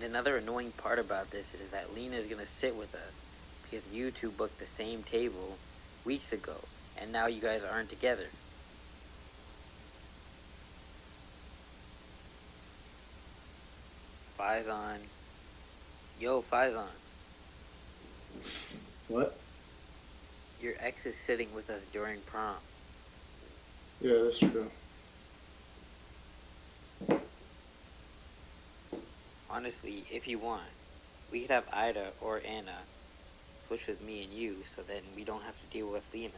And another annoying part about this is that Lena is gonna sit with us because you two booked the same table weeks ago, and now you guys aren't together. Faison. Yo, Faison. What? Your ex is sitting with us during prom. Yeah, that's true. Honestly, if you want, we could have Ida or Anna switch with me and you so then we don't have to deal with Lena.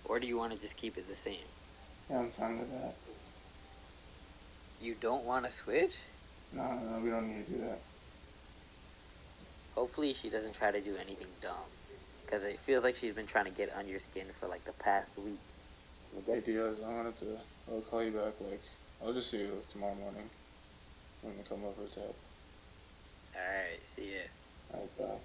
Or do you want to just keep it the same? Yeah, I'm fine with that. You don't want to switch? No, we don't need to do that. Hopefully she doesn't try to do anything dumb. Because it feels like she's been trying to get on your skin for like the past week. The idea is I'll call you back, I'll just see you tomorrow morning when we come over to help. Alright, see ya. Alright, bye.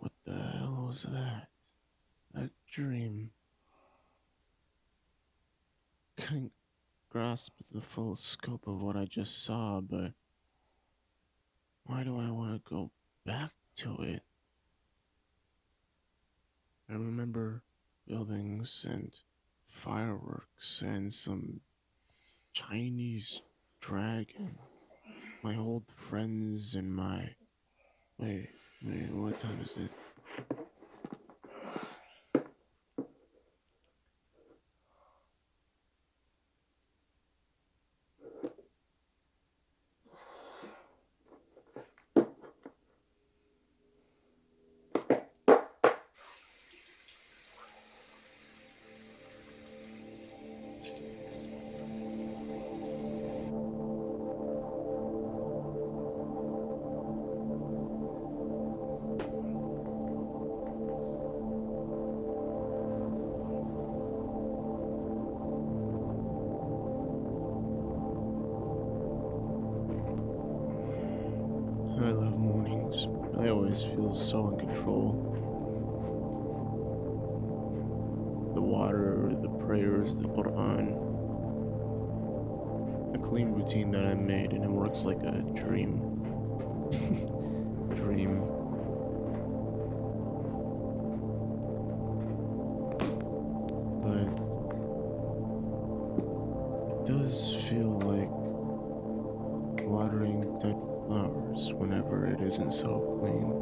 What the hell was that? A dream. Couldn't grasp the full scope of what I just saw, but why do I want to go back to it? I remember buildings and fireworks and some Chinese dragon. my old friends and my. Wait, what time is it? I love mornings. I always feel so in control. The water, the prayers, the Quran, a clean routine that I made, and it works like a dream. Dream. But it does feel like watering dead flowers whenever it isn't so clean.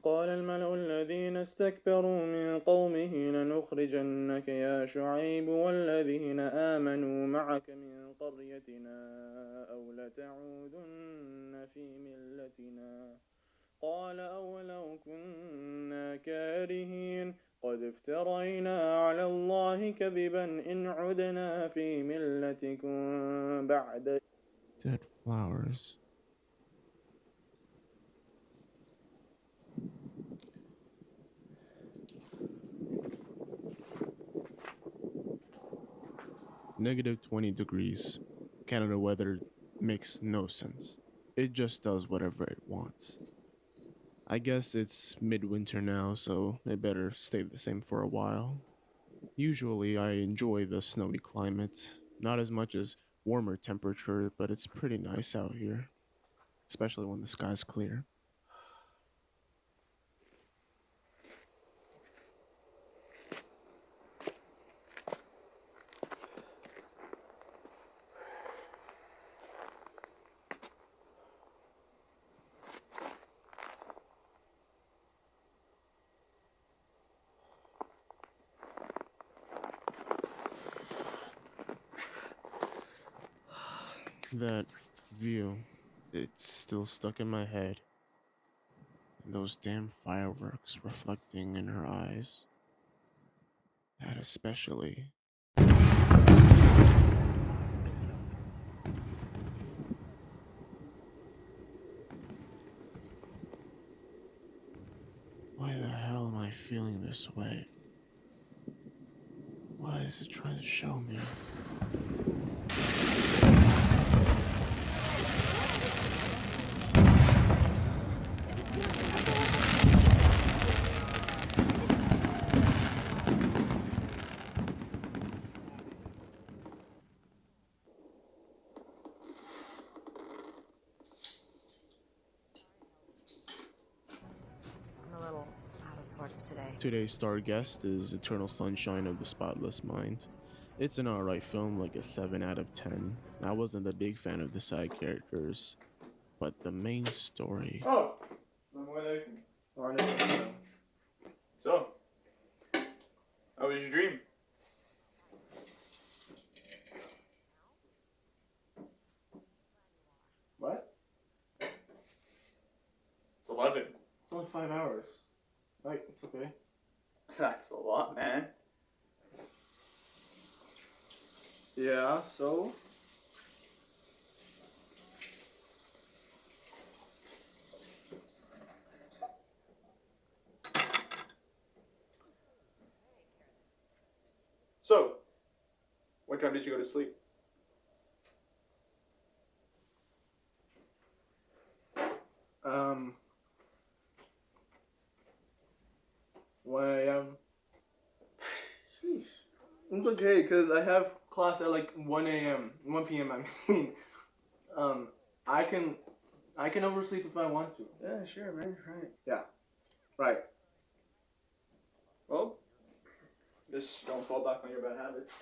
قال الملأ الذين استكبروا من قومه لنخرجنك يا شعيب والذين آمنوا معك من قريتنا أو لتعودن في ملتنا قال أولو كنا كارهين قد افترينا على الله كذبا إن عدنا في ملتكم بعد Dead flowers. Negative 20 degrees. Canada weather makes no sense. It just does whatever it wants. I guess it's midwinter now, so it better stay the same for a while. Usually I enjoy the snowy climate, not as much as warmer temperature, but it's pretty nice out here, especially when the sky's clear. That view, it's still stuck in my head. And those damn fireworks reflecting in her eyes. That especially. Why the hell am I feeling this way? What is it trying to show me? I'm a little out of sorts today. Today's star guest is Eternal Sunshine of the Spotless Mind. It's an alright film, like a 7 out of 10. I wasn't a big fan of the side characters, but the main story. Oh! Assalamualaikum. So, how was your dream? What? It's 11. It's only 5 hours. Right, it's okay. That's a lot, man. Yeah, so? So, what time did you go to sleep? Um, 1 a.m. Sheesh. It's okay, because I have class class at like 1 p.m. I mean, I can oversleep if I want to. Yeah, sure, man. Right. Right. Well, just don't fall back on your bad habits.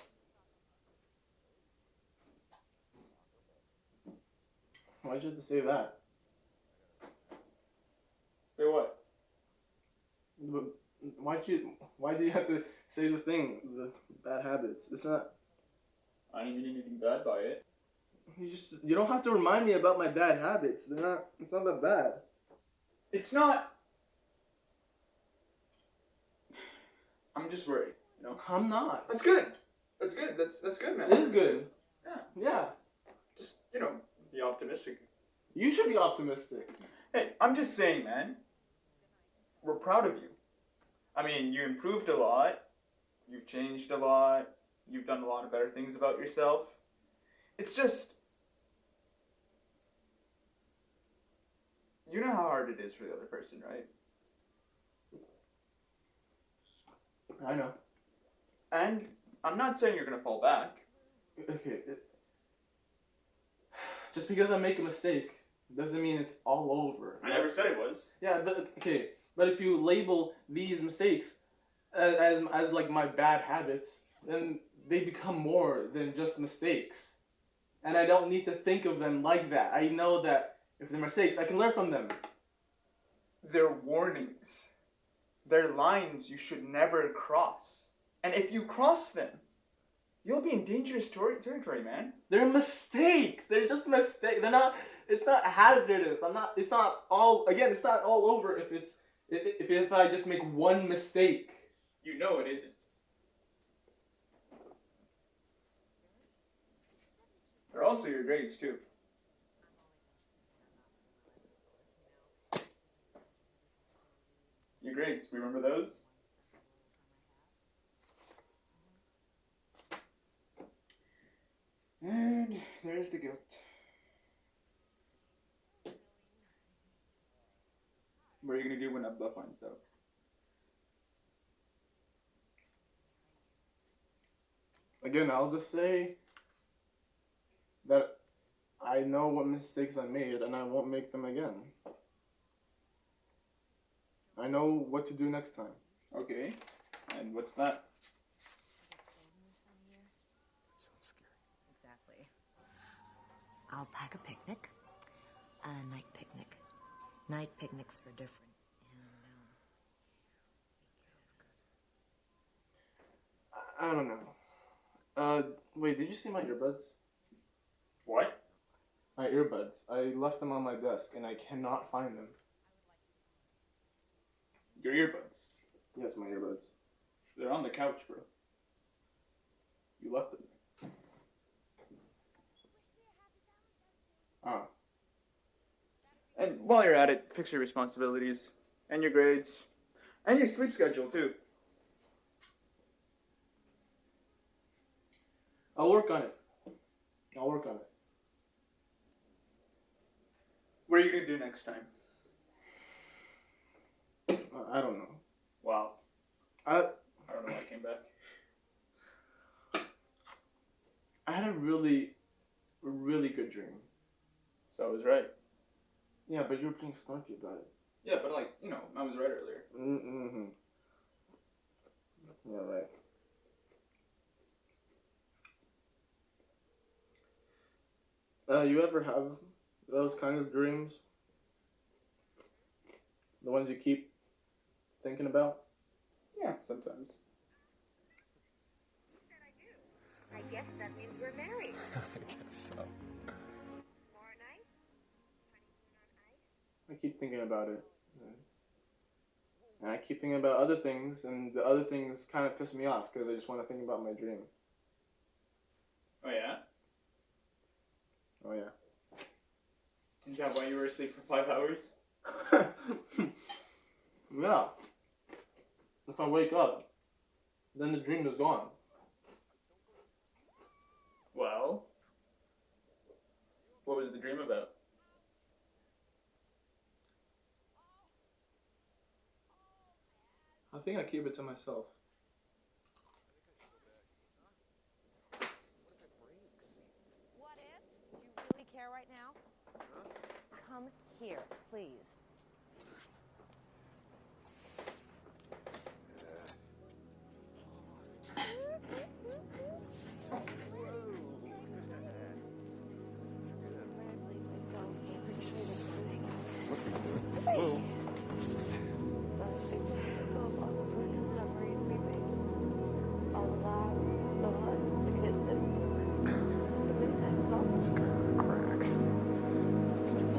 Why'd you have to say that? Say what? But why do you have to say the the bad habits? It's not. I didn't mean anything bad by it. You don't have to remind me about my bad habits. It's not that bad. It's not. I'm just worried, you know. I'm not. That's good. That's good. That's good, man. It is good. Yeah. Yeah. Just, you know, be optimistic. You should be optimistic. Hey, I'm just saying, man. We're proud of you. I mean, you improved a lot. You've changed a lot. You've done a lot of better things about yourself. It's just, you know how hard it is for the other person, right? I know. And I'm not saying you're gonna fall back. Okay. Just because I make a mistake doesn't mean it's all over. I never said it was. Yeah, but okay. But if you label these mistakes as like my bad habits, then they become more than just mistakes. And I don't need to think of them like that. I know that if they're mistakes, I can learn from them. They're warnings. They're lines you should never cross. And if you cross them, you'll be in dangerous territory, man. They're mistakes. They're just mistakes. They're not. It's not hazardous. It's not all. Again, it's not all over if I just make one mistake. You know it isn't. They're also your grades, too. Your grades, remember those? And there's the guilt. What are you going to do when Abdullah finds out? Again, I'll just say that I know what mistakes I made and I won't make them again. I know what to do next time. Okay. And what's that? Exactly. I'll pack a picnic. A night picnic. Night picnics are different. And, I don't know. Wait, did you see my earbuds? What? My earbuds. I left them on my desk and I cannot find them. Your earbuds. Yes, my earbuds. They're on the couch, bro. You left them there. Oh. And while you're at it, fix your responsibilities. And your grades. And your sleep schedule, too. I'll work on it. I'll work on it. What are you going to do next time? I don't know. Wow. I I don't know why I came back. I had a really good dream. So I was right. Yeah, but you were being snarky about it. Yeah, but like, you know, I was right earlier. Mm-hmm. Yeah, right. You ever have those kind of dreams? The ones you keep thinking about? Yeah, sometimes. I guess that means we're married. I guess so. Tomorrow night? Honeymoon on ice? I keep thinking about it. And I keep thinking about other things, and the other things kind of piss me off because I just want to think about my dream. Oh, yeah? Oh, yeah. Is that why you were asleep for 5 hours? Yeah. If I wake up, then the dream is gone. Well, what was the dream about? I think I keep it to myself. Here, please.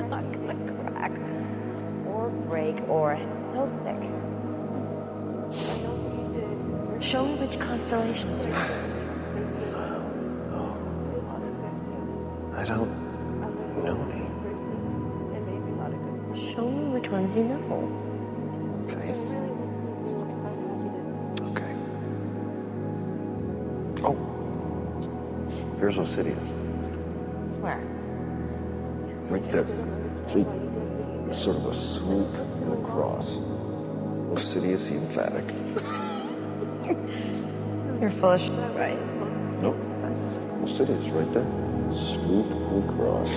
Not gonna crack or break or it's so thick. Show me which constellations you're in. I don't know any. Show me which ones you know. Okay. Okay. Oh. Here's Osidius. Where? Right there. See? It's sort of a swoop and a cross. Osidius emphatic. You're full of shit, right? Nope. Osidius right there. Swoop and cross.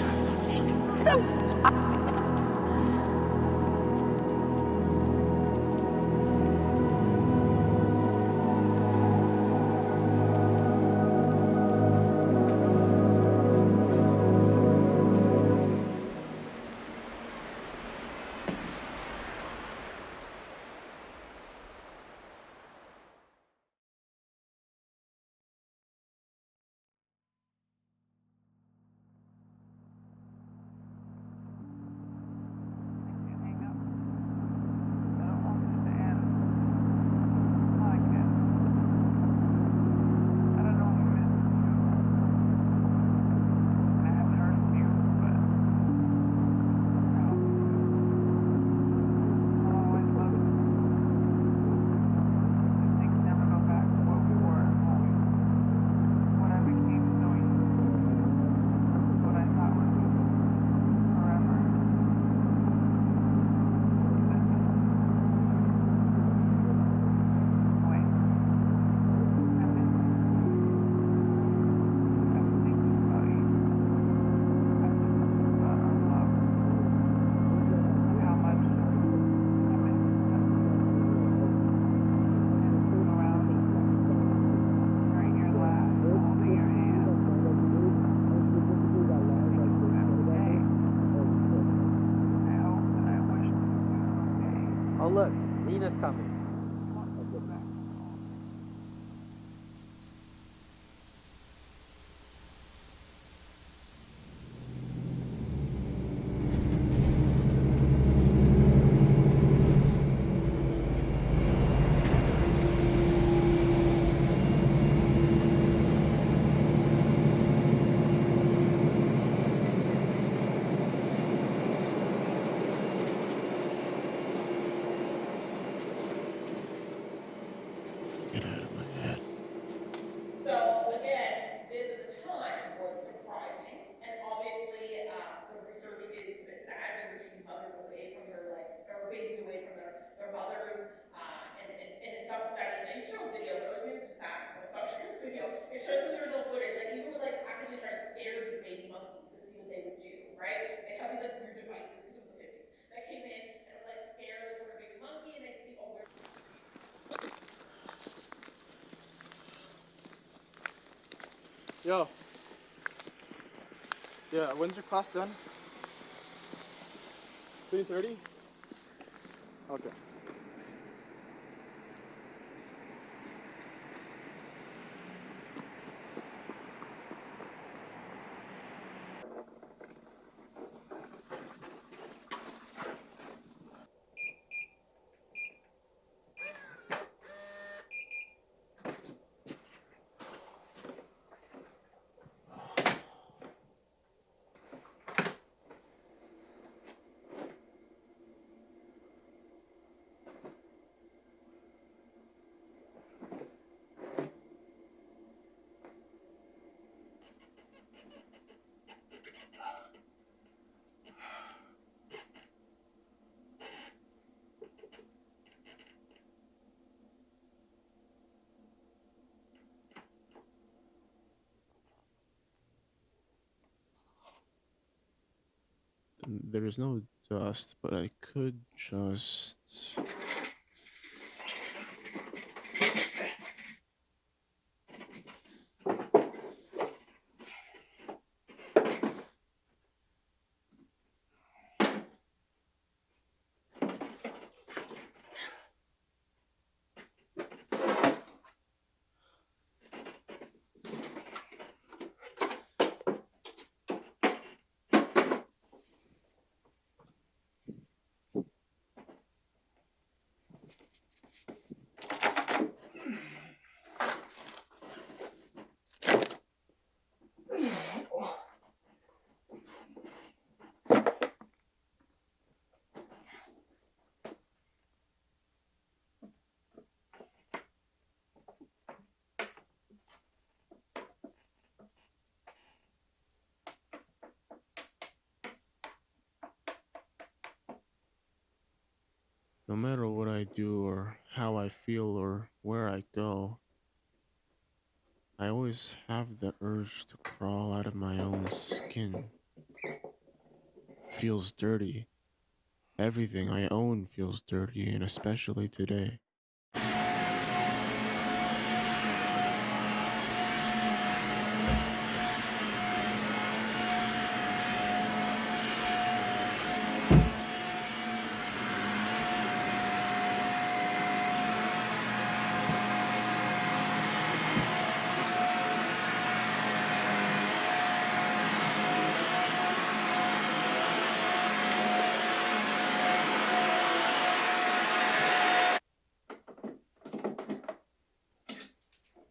Oh look, Lena's coming. Get out of my head. So again, this at the time was surprising, and obviously the research is a bit sad because they're taking mothers away from their or babies away from their mothers. And in some studies, I showed video, but it was maybe some sad, so I saw this video. It shows from the original footage, like even with like actively trying to scare these baby monkeys to see what they would do, right? They have these like weird devices because it was the 50s that came in and would like scare this sort of baby monkey, and they'd see oh where. Yo. Yeah, when's your class done? 3:30? Okay. There is no dust, but I could just. No matter what I do, or how I feel, or where I go, I always have the urge to crawl out of my own skin. Feels dirty. Everything I own feels dirty, and especially today.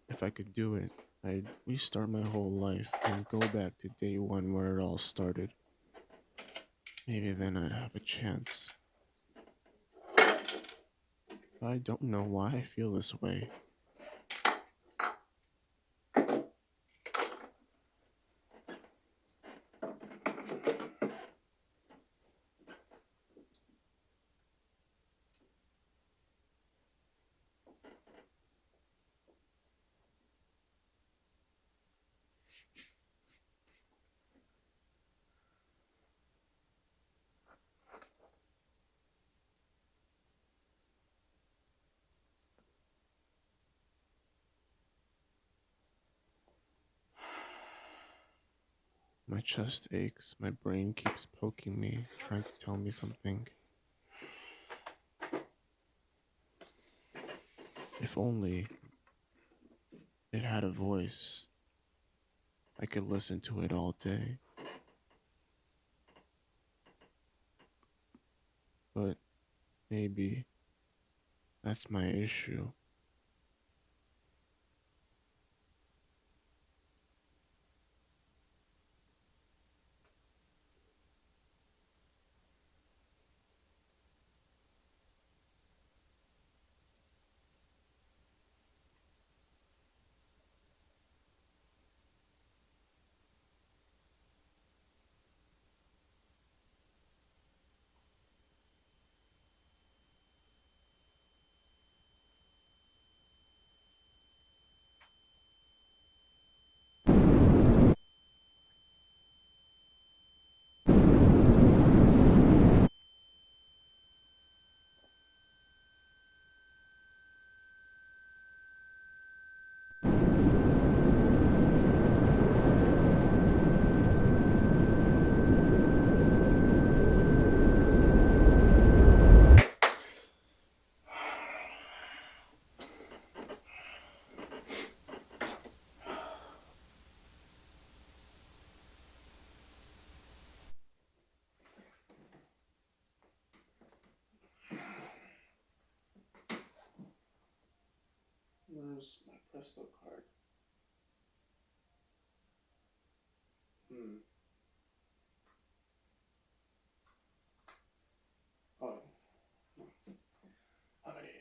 If I could do it, I'd restart my whole life and go back to day one where it all started. Maybe then I'd have a chance. I don't know why I feel this way. My chest aches, my brain keeps poking me, trying to tell me something. If only it had a voice, I could listen to it all day. But maybe that's my issue. Where's my Presto card? Oh. I'm an idiot.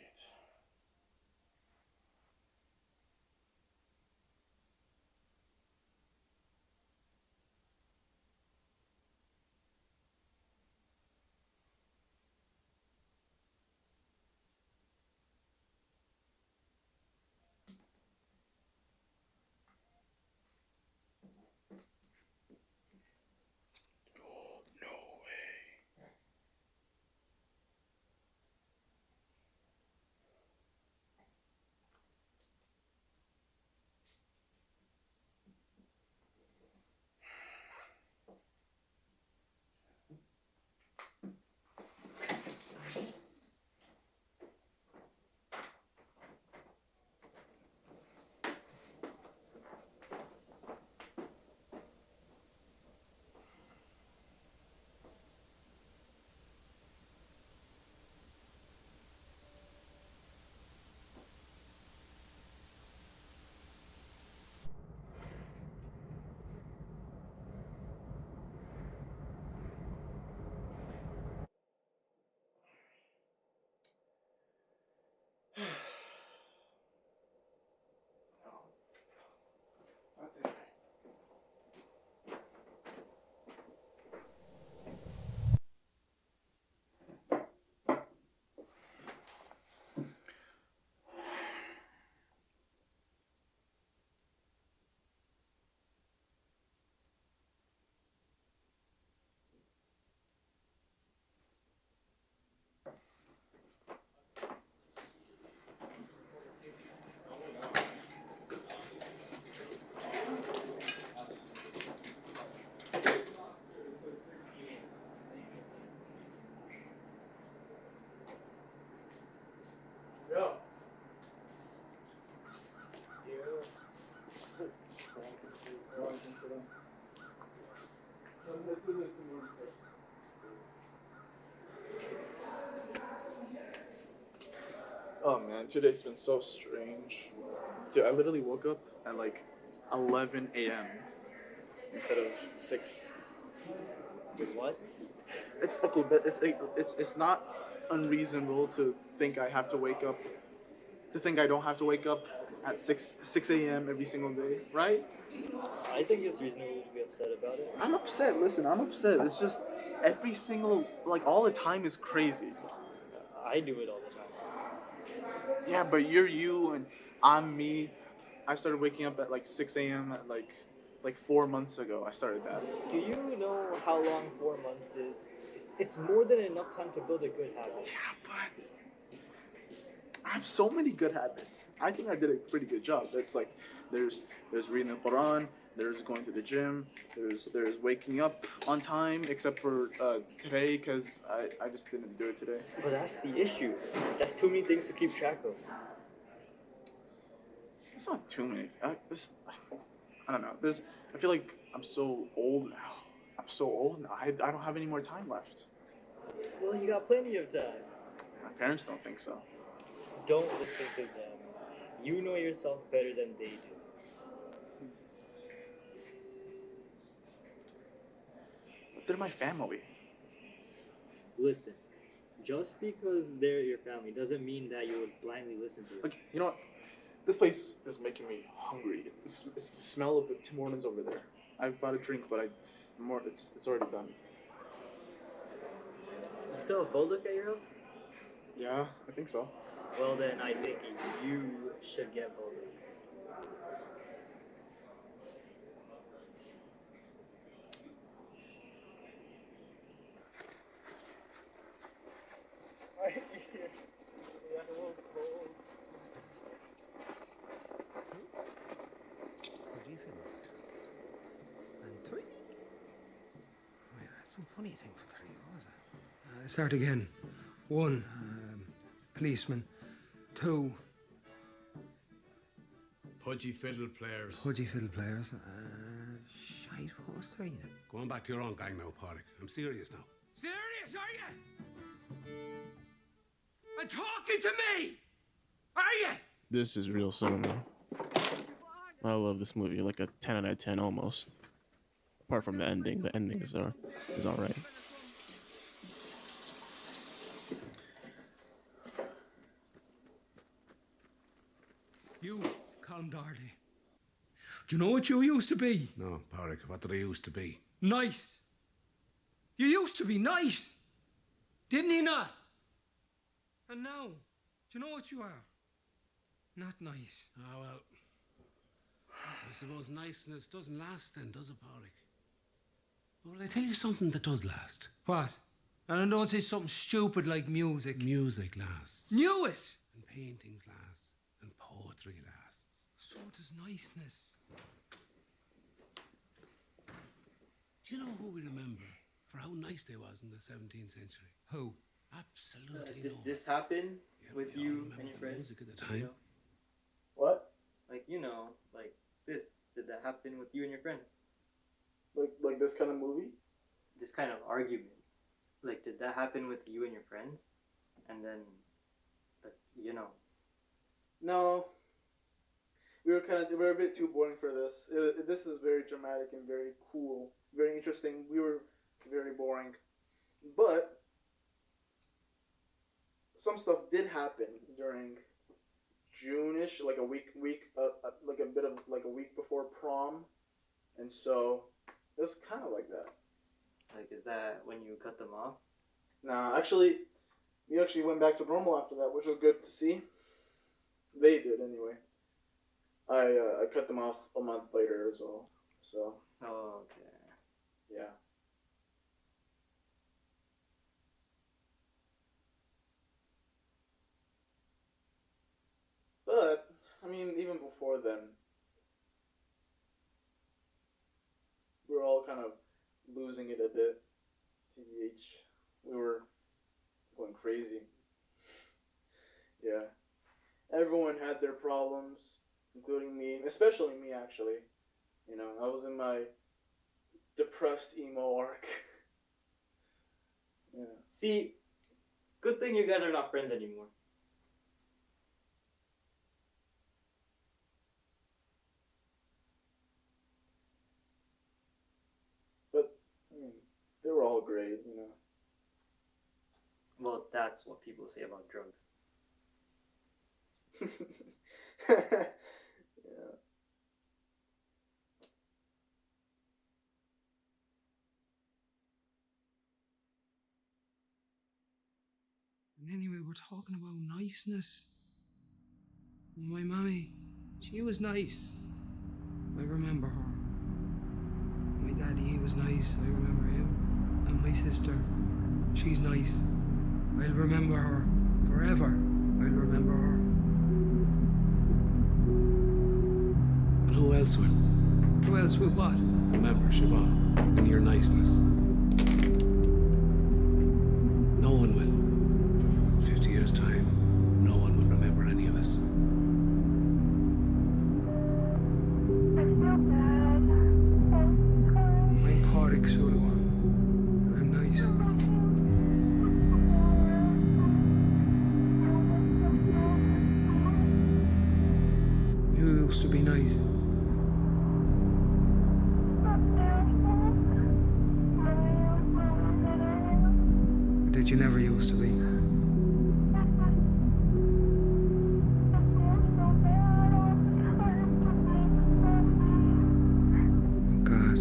Oh man, today's been so strange. Dude, I literally woke up at like 11 a.m. instead of 6. What? It's okay, but it's not unreasonable to think I have to wake up, to think I don't have to wake up at 6 a.m. every single day, right? I think it's reasonable to be upset about it. I'm upset. Listen, I'm upset. It's just every single, like, all the time is crazy. I do it all the time. Yeah, but you're you and I'm me. I started waking up at like 6 a.m. at like 4 months ago. I started that. Do you know how long 4 months is? It's more than enough time to build a good habit. Yeah, but I have so many good habits. I think I did a pretty good job. It's like there's reading the Quran, there's going to the gym, there's waking up on time, except for today because I just didn't do it today. But that's the issue. That's too many things to keep track of. It's not too many. I don't know. I feel like I'm so old now. I'm so old now. I don't have any more time left. Well, you got plenty of time. My parents don't think so. Don't listen to them. You know yourself better than they do. But they're my family. Listen, just because they're your family doesn't mean that you would blindly listen to them. Like, you know what? This place is making me hungry. It's the smell of the Tim Hortons over there. I bought a drink, but it's already done. You still have Bulldog at your house? Yeah, I think so. Well, then I think you should get Bulldog. Some funny thing for 3 hours. Start again. 1, policeman. 2, Pudgy fiddle players. pudgy fiddle players. Shite, what was 3 then? Go on back to your own gang now, Pádraig. I'm serious now. Serious, are you? And talking to me? Are you? This is real cinema. I love this movie, like a 10 out of 10 almost. Apart from the ending. The ending is alright. You, Colm Darley. Do you know what you used to be? No, Pádraig, what did I used to be? Nice. You used to be nice. Didn't you not? And now, do you know what you are? Not nice. Ah, well. I suppose niceness doesn't last then, does it, Pádraig? Well, I tell you something that does last. What? And don't say something stupid like music. Music lasts. Knew it! And paintings last. And poetry lasts. So does niceness. Do you know who we remember for how nice they was in the 17th century? Who? Absolutely Did no. this happen with we all you remember and your the friends? music at the time. What? Like, like this. Did that happen with you and your friends? Like this kind of movie? This kind of argument. Like, did that happen with you and your friends? And then, like, No. We were a bit too boring for this. This is very dramatic and very cool, very interesting. We were very boring, but some stuff did happen during June-ish, like a week, like a bit of like a week before prom, and so it was kind of like that. Like, is that when you cut them off? Nah, actually, we actually went back to normal after that, which was good to see. They did anyway. I cut them off a month later as well. So. Oh, okay. Yeah. But I mean, even before then, we were all kind of losing it a bit. TBH, we were going crazy. Yeah. Everyone had their problems, including me, especially me actually. I was in my depressed emo arc. Yeah. See, good thing you guys are not friends anymore. But I mean, they were all great, you know. Well, that's what people say about drugs. Yeah. And anyway, we're talking about niceness. My mommy, she was nice. I remember her. My daddy, he was nice. I remember him. And my sister, she's nice. I'll remember her forever. I'll remember her. And who else will? Who else will what? Remember, Siobhan, and your niceness. No one will. 50 years' time, no one will remember any of us. I'm Porrick, so do I. And I'm nice. You used to be nice. Or did you never used to be? Oh, God.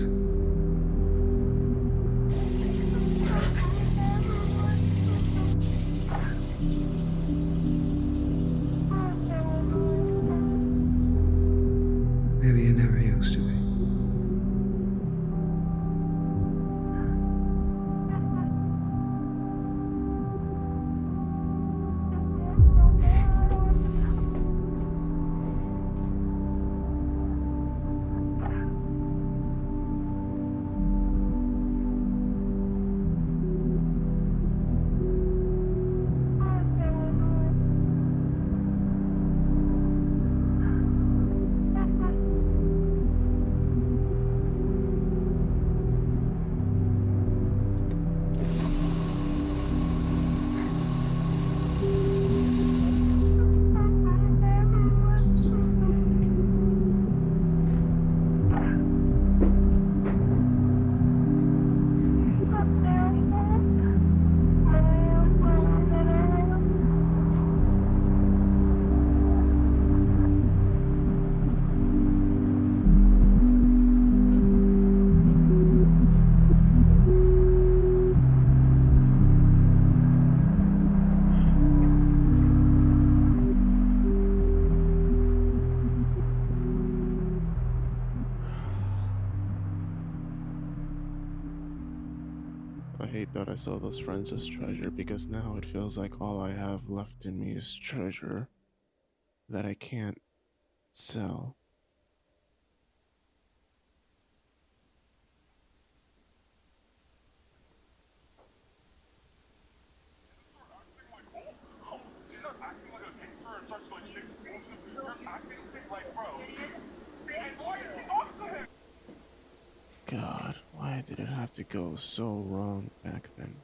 Maybe you never used to be. I hate that I saw those friends as treasure because now it feels like all I have left in me is treasure that I can't sell. God, why did it have to go so wrong back then?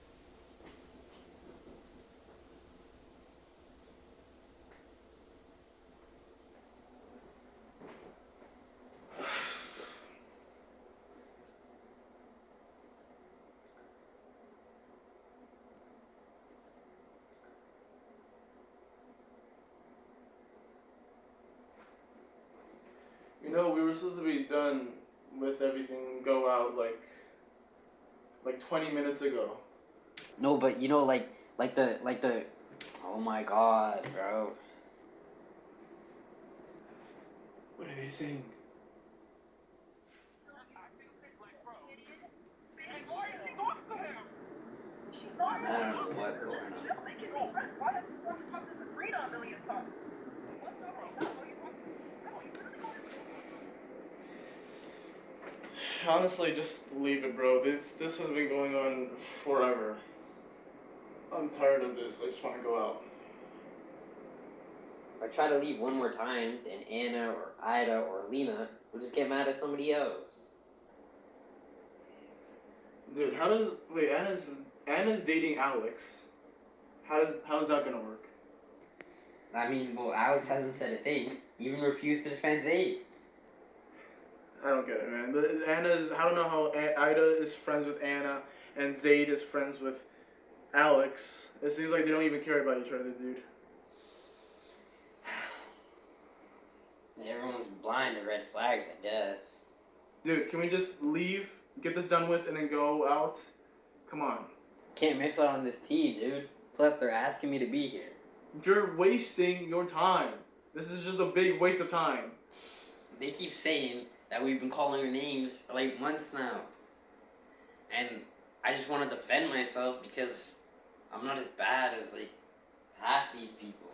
You know, we were supposed to be done with everything, go out like 20 minutes ago. No, but you know, like the. Oh my god, bro. What are they saying? I don't know what's going on. Honestly, just leave it, bro. This has been going on forever. I'm tired of this. I just want to go out. If I try to leave one more time, then Anna or Ida or Lena will just get mad at somebody else. Dude, how does wait? Anna's dating Alex. How's that gonna work? I mean, well, Alex hasn't said a thing. He even refused to defend Zayd. I don't get it, man. I don't know how Ida is friends with Anna and Zayd is friends with Alex. It seems like they don't even care about each other, dude. Everyone's blind to red flags, I guess. Dude, can we just leave, get this done with, and then go out? Come on. Can't miss out on this tea, dude. Plus, they're asking me to be here. You're wasting your time. This is just a big waste of time. They keep saying that we've been calling her names for like months now. And I just want to defend myself because I'm not as bad as like half these people.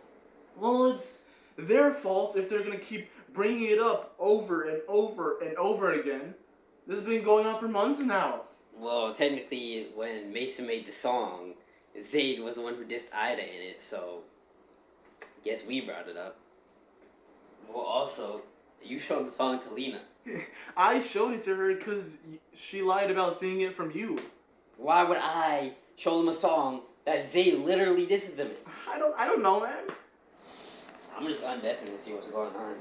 Well, it's their fault if they're gonna keep bringing it up over and over and over again. This has been going on for months now. Well, technically, when Mason made the song, Zayd was the one who dissed Ida in it, so guess we brought it up. Well, also, you showed the song to Lena. I showed it to her because she lied about seeing it from you. Why would I show them a song that Zayd literally disses them in? I don't know, man. I'm just undefined to see what's going on.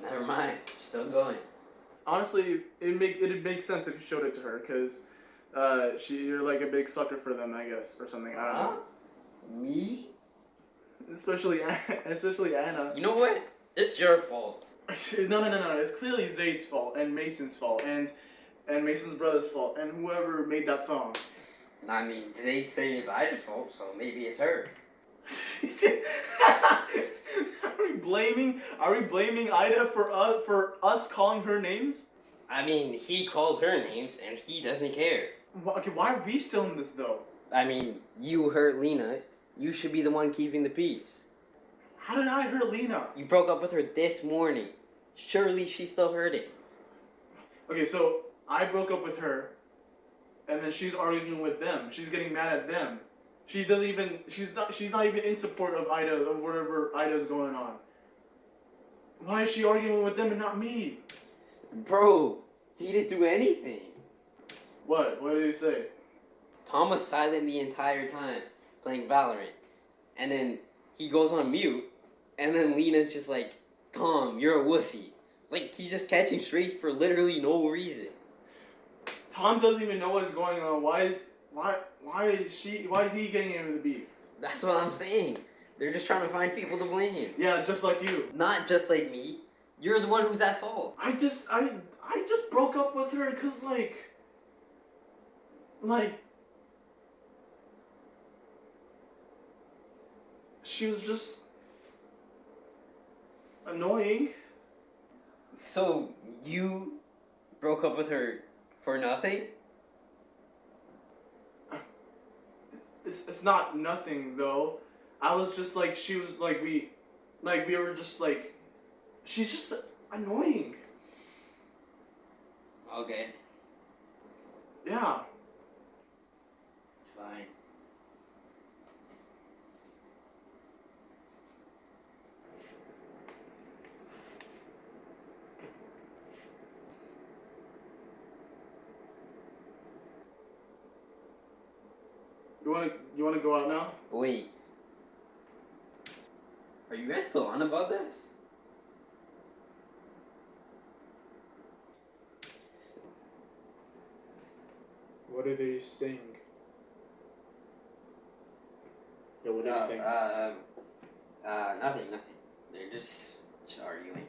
Never mind. Still going. Honestly, it'd make sense if you showed it to her, because you're like a big sucker for them, I guess, or something. I don't know. Me? Especially Anna. You know what? It's your fault. No. It's clearly Zayd's fault, and Mason's fault, and Mason's brother's fault, and whoever made that song. I mean, Zayd's saying it's Ida's fault, so maybe it's her. Are we blaming Ida for us calling her names? I mean, he called her names, and he doesn't care. Okay, why are we still in this, though? I mean, you hurt Lena. You should be the one keeping the peace. How did I hurt Lena? You broke up with her this morning. Surely she's still hurting. Okay, so I broke up with her, and then she's arguing with them. She's getting mad at them. She's not even in support of Ida, of whatever Ida's going on. Why is she arguing with them and not me? Bro, he didn't do anything. What? What did he say? Tom was silent the entire time, playing Valorant. And then he goes on mute, and then Lena's just like, Tom, you're a wussy. Like, he's just catching strays for literally no reason. Tom doesn't even know what's going on. Why is he getting into the beef? That's what I'm saying. They're just trying to find people to blame. Yeah, just like you. Not just like me. You're the one who's at fault. I just broke up with her because like she was just annoying. So you broke up with her for nothing? It's not nothing though. I was just like, she was like, we were just like, she's just annoying. Okay. Yeah. Fine. You wanna go out now? Wait. Are you guys still on about this? What are they saying? Yeah, what are they saying? Nothing. They're just arguing.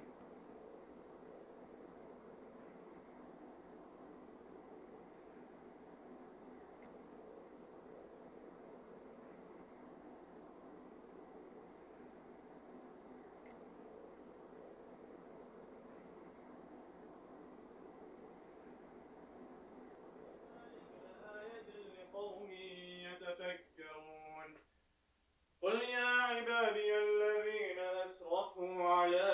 قل يا عبادي الذين أسرفوا على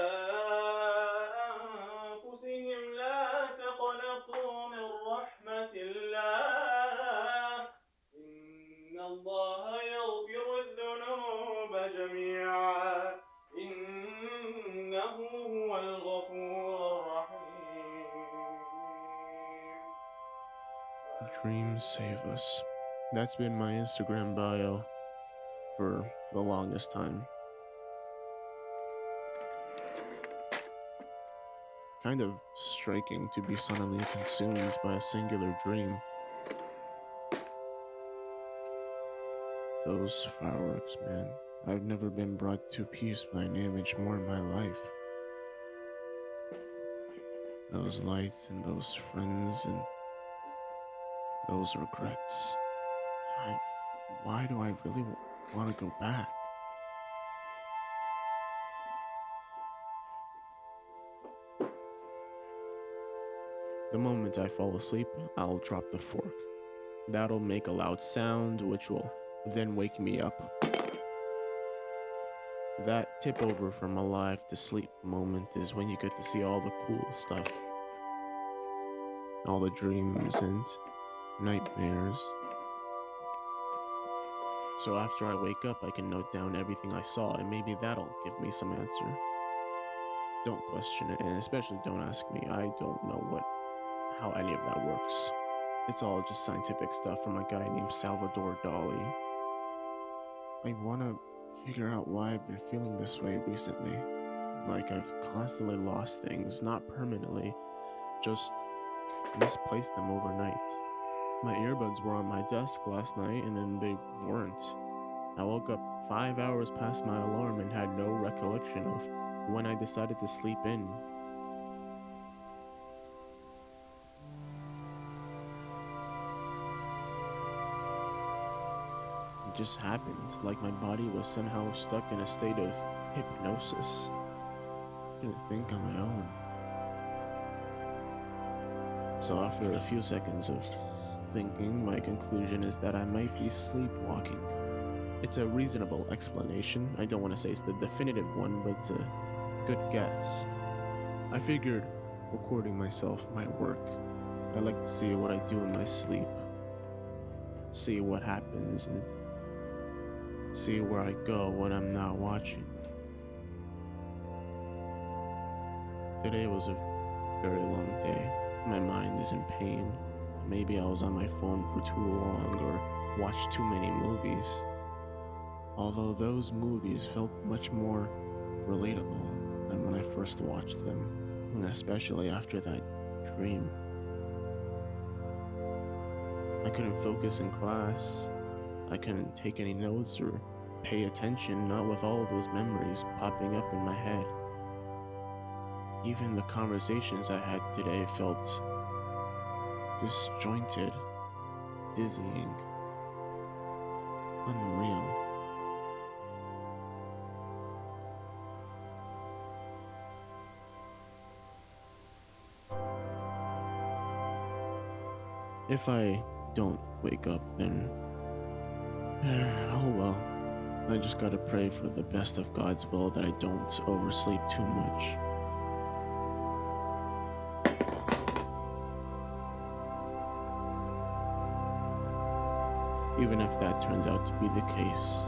Dreams save us. That's been my Instagram bio for the longest time. Kind of striking to be suddenly consumed by a singular dream. Those fireworks, man. I've never been brought to peace by an image more in my life. Those lights and those friends and those regrets. Why do I really want to go back? The moment I fall asleep, I'll drop the fork. That'll make a loud sound, which will then wake me up. That tip over from alive to sleep moment is when you get to see all the cool stuff. All the dreams and nightmares. So after I wake up, I can note down everything I saw, and maybe that'll give me some answer. Don't question it, and especially don't ask me. I don't know how any of that works. It's all just scientific stuff from a guy named Salvador Dali. I want to figure out why I've been feeling this way recently. Like I've constantly lost things, not permanently, just misplaced them overnight. My earbuds were on my desk last night and then they weren't. I woke up 5 hours past my alarm and had no recollection of when I decided to sleep in. It just happened, like my body was somehow stuck in a state of hypnosis. I didn't think on my own. So after a few seconds of thinking, my conclusion is that I might be sleepwalking. It's a reasonable explanation. I don't want to say it's the definitive one, but it's a good guess. I figured recording myself might work. I like to see what I do in my sleep, see what happens, and see where I go when I'm not watching. Today was a very long day. My mind is in pain. Maybe I was on my phone for too long or watched too many movies. Although those movies felt much more relatable than when I first watched them, and especially after that dream. I couldn't focus in class. I couldn't take any notes or pay attention, not with all of those memories popping up in my head. Even the conversations I had today felt disjointed, dizzying, unreal. If I don't wake up, then oh well. I just gotta pray for the best of God's will that I don't oversleep too much. Even if that turns out to be the case,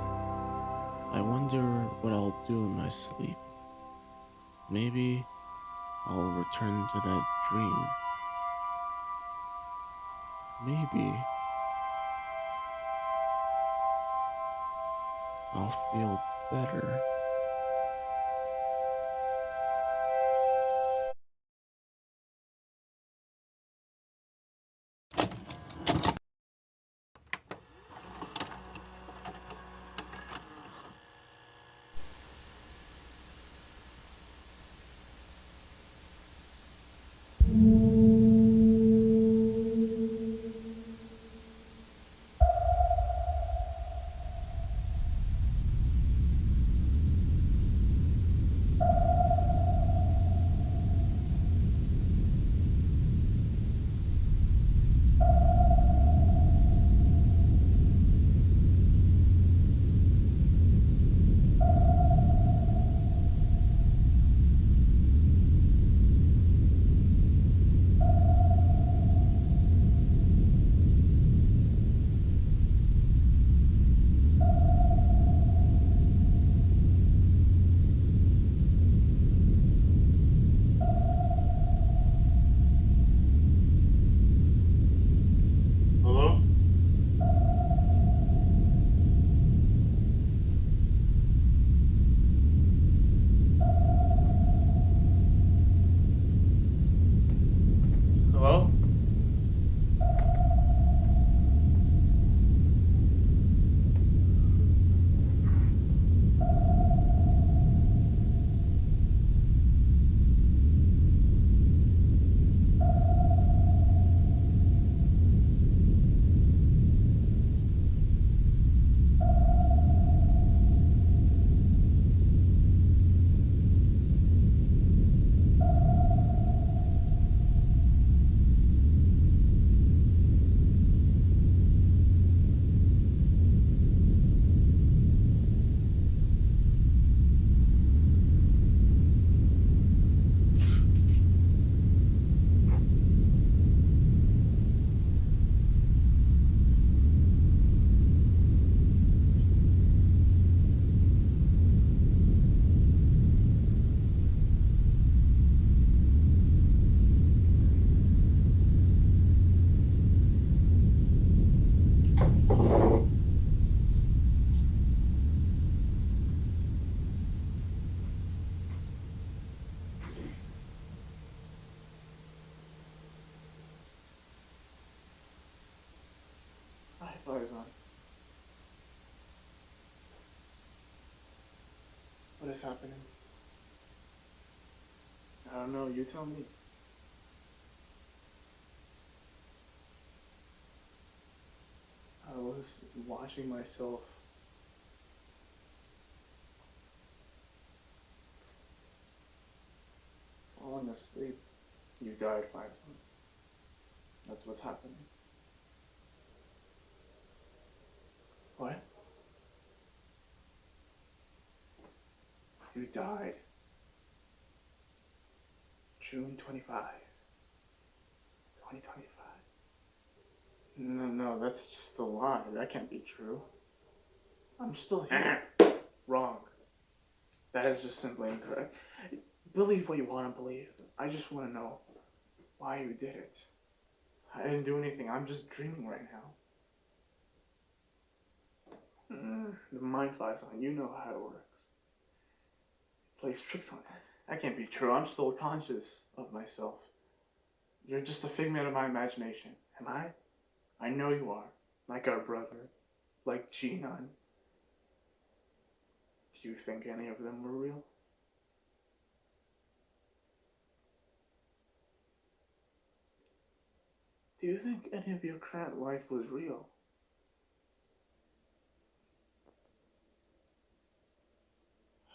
I wonder what I'll do in my sleep. Maybe I'll return to that dream. Maybe I'll feel better. Hello? Hi, Farzan. What is happening? I don't know, you tell me. I was watching myself falling asleep. You died, Farzan. That's what's happening. What? You died. June 25, 2025. No, that's just a lie. That can't be true. I'm still here. Wrong. That is just simply incorrect. Believe what you want to believe. I just want to know why you did it. I didn't do anything. I'm just dreaming right now. The mind flies on. You know how it works. It plays tricks on us. That can't be true. I'm still conscious of myself. You're just a figment of my imagination. Am I? I know you are. Like our brother. Like Jinan. Do you think any of them were real? Do you think any of your current life was real?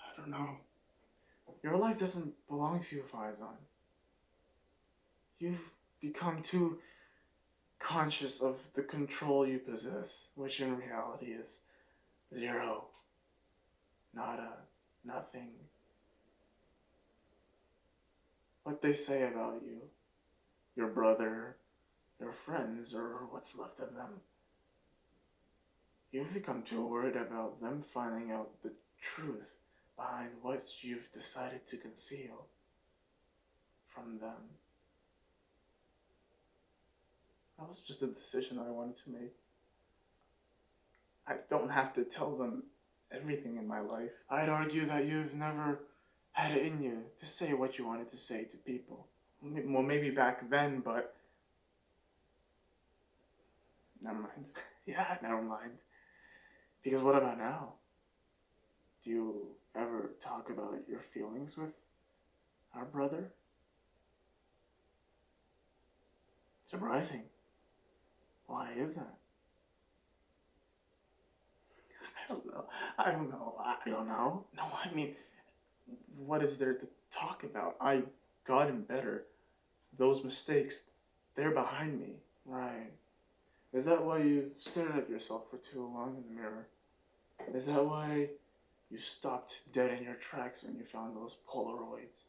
I don't know. Your life doesn't belong to you, Faizan. You've become too conscious of the control you possess, which in reality is zero. Nada. Nothing. What they say about you, your brother, your friends, or what's left of them. You've become too worried about them finding out the truth behind what you've decided to conceal from them. That was just a decision I wanted to make. I don't have to tell them everything in my life. I'd argue that you've never had it in you to say what you wanted to say to people. Well, maybe back then, but never mind. Yeah, never mind. Because what about now? Do you ever talk about your feelings with our brother? Surprising. Why is that? I don't know. I don't know. No, I mean, what is there to talk about? I got him better. Those mistakes, they're behind me. Right. Is that why you stared at yourself for too long in the mirror? Is that why you stopped dead in your tracks when you found those Polaroids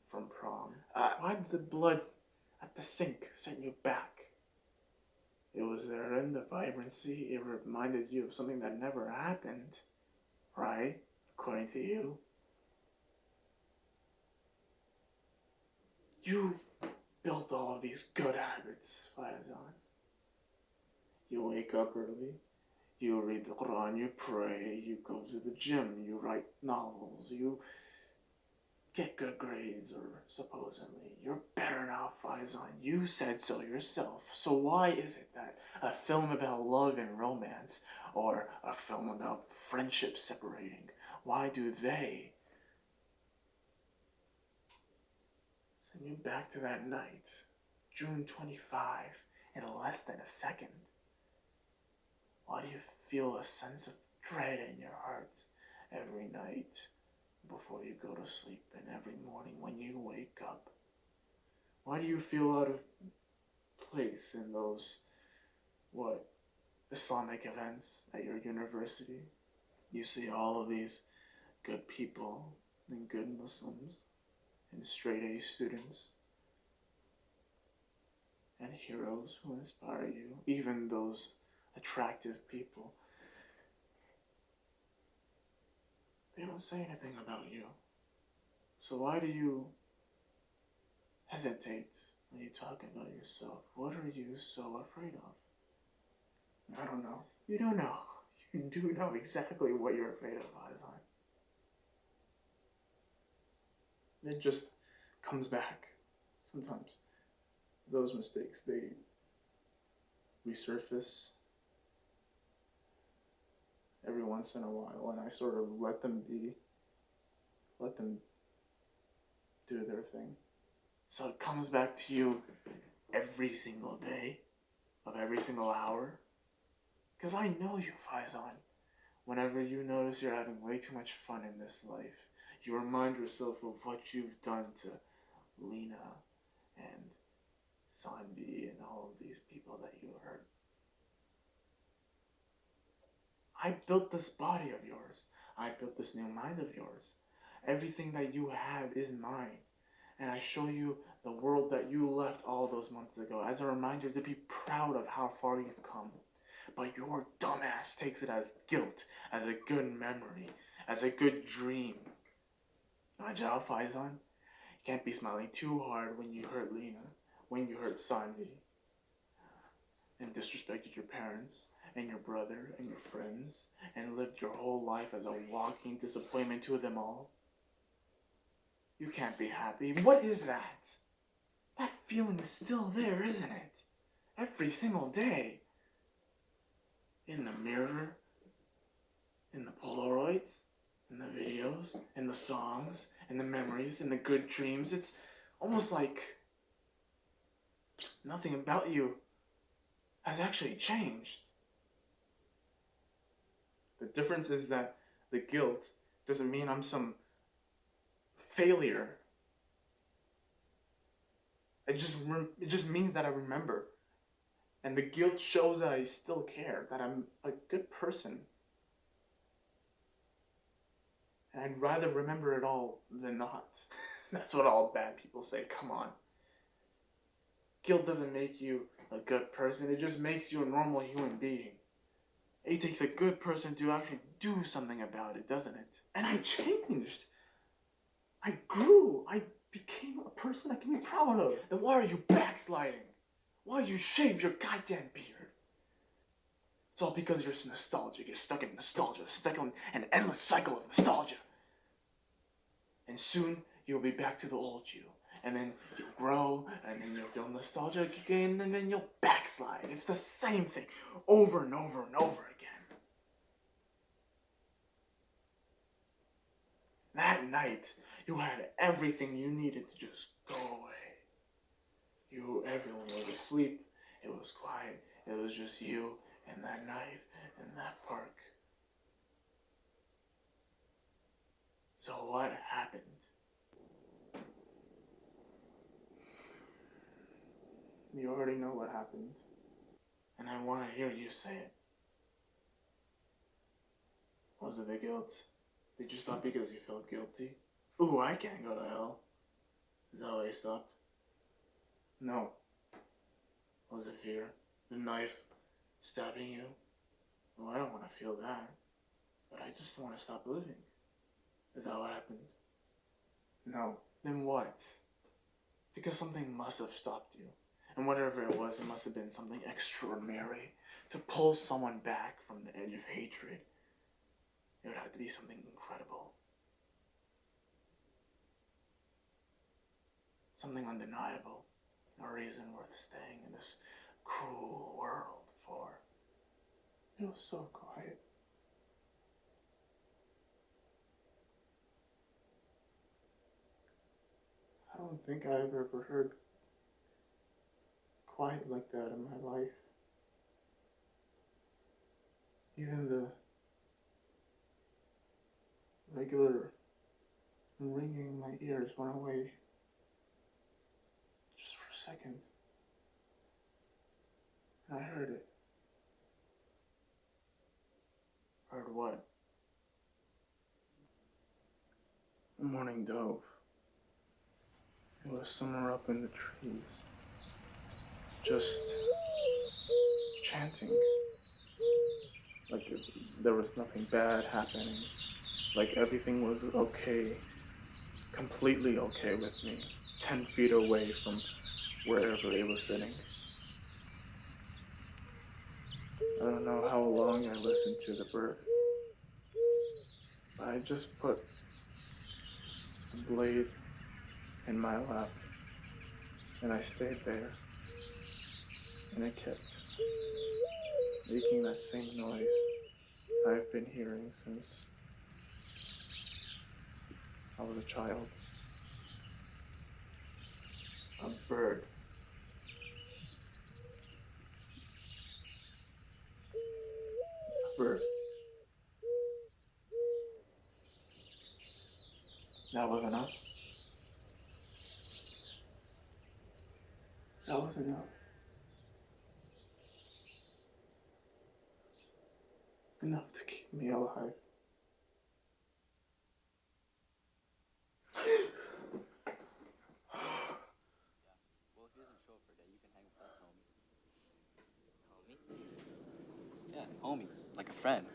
from prom? Why did the blood at the sink send you back? It was there in the vibrancy. It reminded you of something that never happened. Right? According to you. You built all of these good habits, Faizan. You wake up early. You read the Quran, you pray, you go to the gym, you write novels, you get good grades, or supposedly. You're better now, Faizan. You said so yourself. So why is it that a film about love and romance, or a film about friendship separating, why do they send you back to that night, June 25, in less than a second? Why do you feel a sense of dread in your heart every night before you go to sleep and every morning when you wake up? Why do you feel out of place in those, Islamic events at your university? You see all of these good people and good Muslims and straight A students and heroes who inspire you, even those attractive people. They don't say anything about you. So why do you hesitate when you talk about yourself? What are you so afraid of? I don't know. You don't know. You do know exactly what you're afraid of, Faizan. It just comes back sometimes. Those mistakes, they resurface every once in a while, and I sort of let them do their thing. So it comes back to you every single day, of every single hour. Because I know you, Faizan. Whenever you notice you're having way too much fun in this life, you remind yourself of what you've done to Lena and Sanbi and all of these people that you hurt. I built this body of yours. I built this new mind of yours. Everything that you have is mine. And I show you the world that you left all those months ago as a reminder to be proud of how far you've come. But your dumbass takes it as guilt, as a good memory, as a good dream. Najal Faizan, you can't be smiling too hard when you hurt Lena, when you hurt Sanvi, and disrespected your parents, and your brother, and your friends, and lived your whole life as a walking disappointment to them all. You can't be happy. What is that? That feeling is still there, isn't it? Every single day. In the mirror, in the Polaroids, in the videos, in the songs, in the memories, in the good dreams. It's almost like nothing about you has actually changed. The difference is that the guilt doesn't mean I'm some failure. It just means that I remember. And the guilt shows that I still care, that I'm a good person. And I'd rather remember it all than not. That's what all bad people say, come on. Guilt doesn't make you a good person, it just makes you a normal human being. It takes a good person to actually do something about it, doesn't it? And I changed. I grew. I became a person I can be proud of. Then why are you backsliding? Why you shave your goddamn beard? It's all because you're nostalgic. You're stuck in nostalgia. Stuck on an endless cycle of nostalgia. And soon, you'll be back to the old you. And then you'll grow, and then you'll feel nostalgic again, and then you'll backslide. It's the same thing, over and over and over again. That night, you had everything you needed to just go away. Everyone was asleep, it was quiet, it was just you and that knife and that park. So what happened? You already know what happened, and I want to hear you say it. Was it the guilt? Did you stop because you felt guilty? Ooh, I can't go to hell. Is that why you stopped? No. Was it fear? The knife stabbing you? Well, I don't want to feel that. But I just want to stop living. Is that what happened? No. Then what? Because something must have stopped you. And whatever it was, it must have been something extraordinary. To pull someone back from the edge of hatred, it would have to be something incredible. something undeniable, a reason worth staying in this cruel world for. It was so quiet. I don't think I've ever heard quiet like that in my life. Even the regular ringing in my ears went away just for a second. And I heard it. Heard what? The morning dove. It was somewhere up in the trees. Just chanting. Like there was nothing bad happening. Like everything was okay. Completely okay with me. 10 feet away from wherever it was sitting. I don't know how long I listened to the bird. I just put the blade in my lap and I stayed there. And it kept making that same noise I've been hearing since I was a child. A bird. A bird. That was enough. That was enough. Enough to keep me alive. Well, if he doesn't show up for a day, you can hang with us, homie. Homie? Yeah, homie. Like a friend.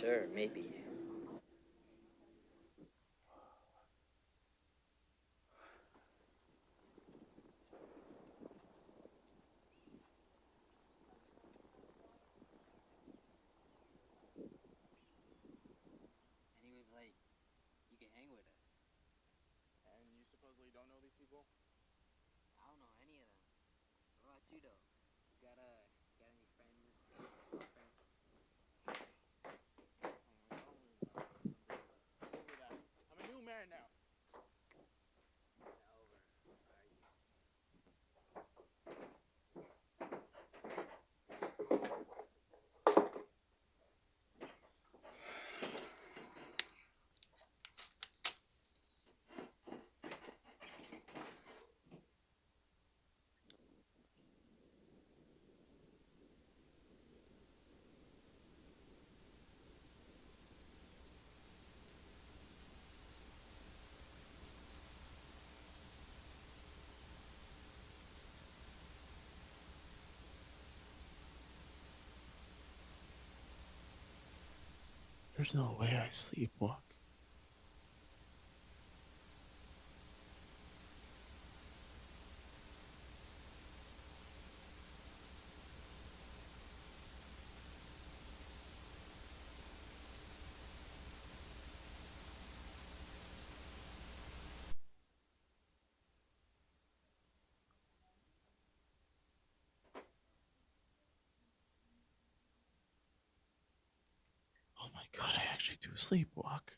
Sure, maybe. And he was like, you can hang with us. And you supposedly don't know these people? I don't know any of them. What about you, though? You got any friends? Over that. I'm a new man now. There's no way I sleepwalk. Oh my god, I actually do sleepwalk.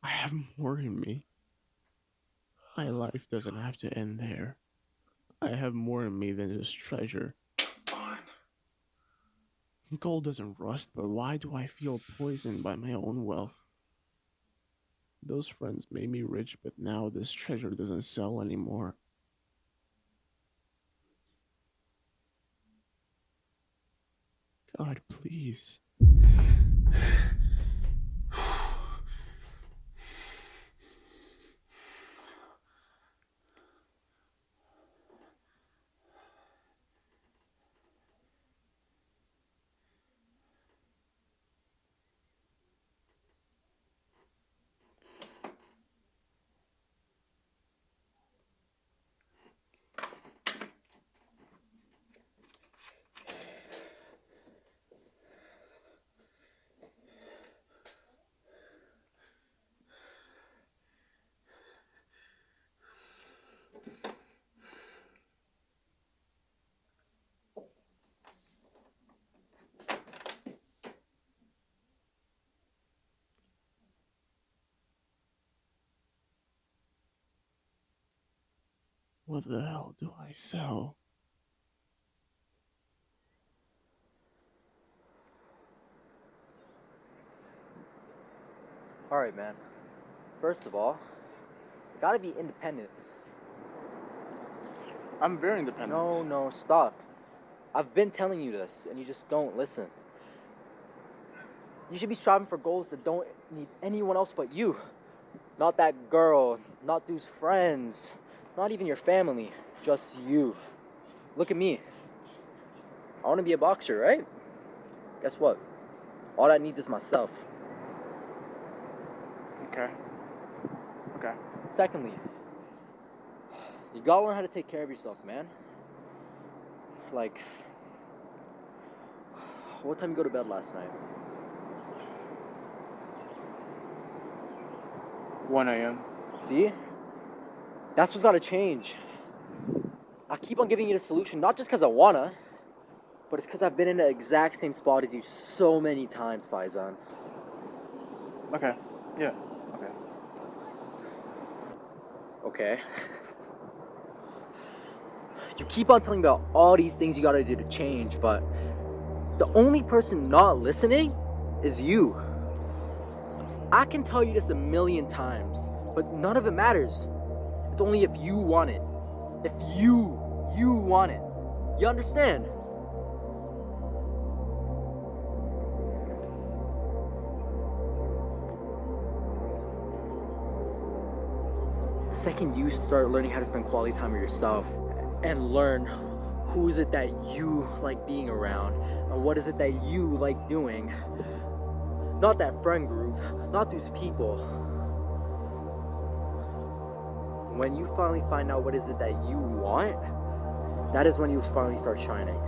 I have more in me. My life doesn't have to end there. I have more in me than just treasure. Gold doesn't rust, but why do I feel poisoned by my own wealth? Those friends made me rich, but now this treasure doesn't sell anymore. God, please. What the hell do I sell? Alright, man. First of all, you gotta be independent. I'm very independent. No, stop. I've been telling you this, and you just don't listen. You should be striving for goals that don't need anyone else but you. Not that girl, not those friends, not even your family, just you. Look at me. I want to be a boxer, right? Guess what? All that needs is myself. Okay. Okay. Secondly, you gotta learn how to take care of yourself, man. Like, what time you go to bed last night? 1 a.m. See? That's what's gotta change. I keep on giving you the solution, not just because I wanna, but it's because I've been in the exact same spot as you so many times, Faizan. Okay. Yeah. Okay. Okay. You keep on telling me about all these things you gotta do to change, but the only person not listening is you. I can tell you this a million times, but none of it matters. It's only if you want it. If you want it. You understand? The second you start learning how to spend quality time with yourself and learn who is it that you like being around and what is it that you like doing, not that friend group, not those people. When you finally find out what is it that you want, that is when you finally start shining.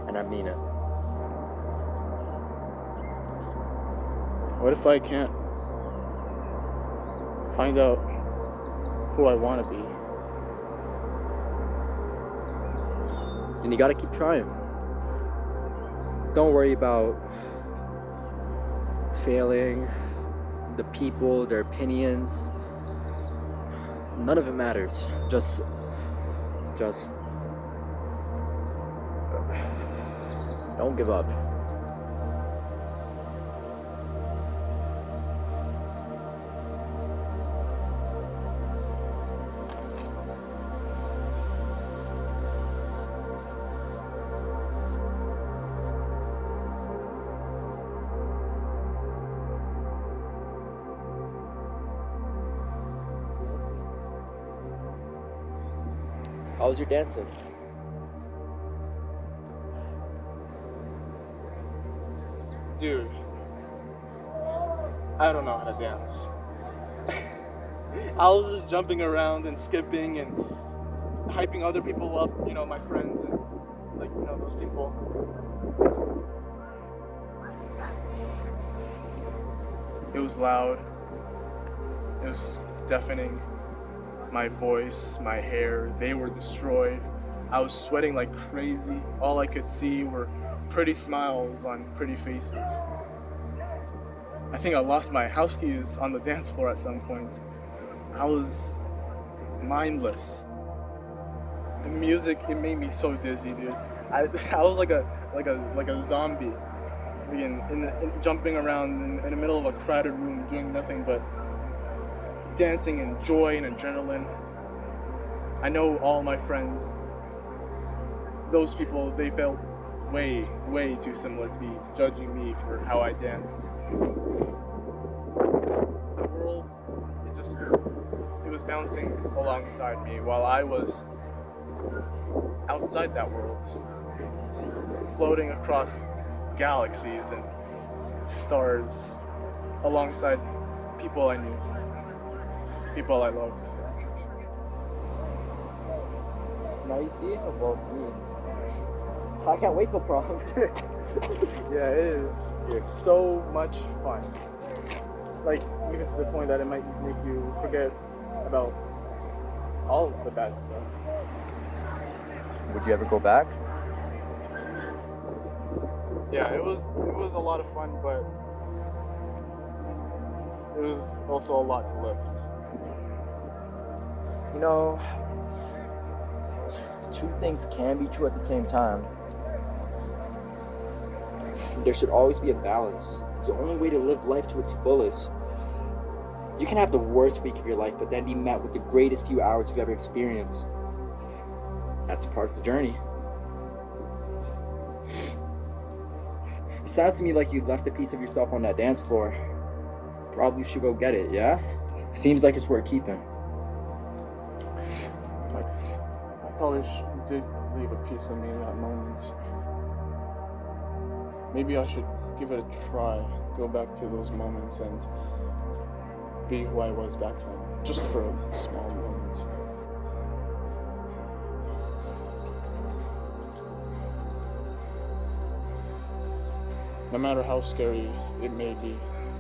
And I mean it. What if I can't find out who I want to be? Then you gotta keep trying. Don't worry about failing, the people, their opinions. None of it matters. Just don't give up. How was your dancing? Dude, I don't know how to dance. I was just jumping around and skipping and hyping other people up, you know, my friends and like, you know, those people. It was loud. It was deafening. My voice, my hair, they were destroyed. I was sweating like crazy. All I could see were pretty smiles on pretty faces. I think I lost my house keys on the dance floor at some point. I was mindless. The music, it made me so dizzy, dude. I was like a zombie, jumping around in the middle of a crowded room, doing nothing but dancing in joy and adrenaline. I know all my friends, those people, they felt way too similar to be judging me for how I danced. The world, it was bouncing alongside me while I was outside that world, floating across galaxies and stars alongside people I knew, people I loved. Now you see? Well, me. I can't wait till prom. Yeah, it is. It's so much fun. Like, even to the point that it might make you forget about all the bad stuff. Would you ever go back? Yeah, it was a lot of fun, but it was also a lot to lift. You know, two things can be true at the same time. There should always be a balance. It's the only way to live life to its fullest. You can have the worst week of your life, but then be met with the greatest few hours you've ever experienced. That's part of the journey. It sounds to me like you left a piece of yourself on that dance floor. Probably should go get it, yeah? Seems like it's worth keeping. I probably did leave a piece of me in that moment. Maybe I should give it a try, go back to those moments and be who I was back then, just for a small moment. No matter how scary it may be,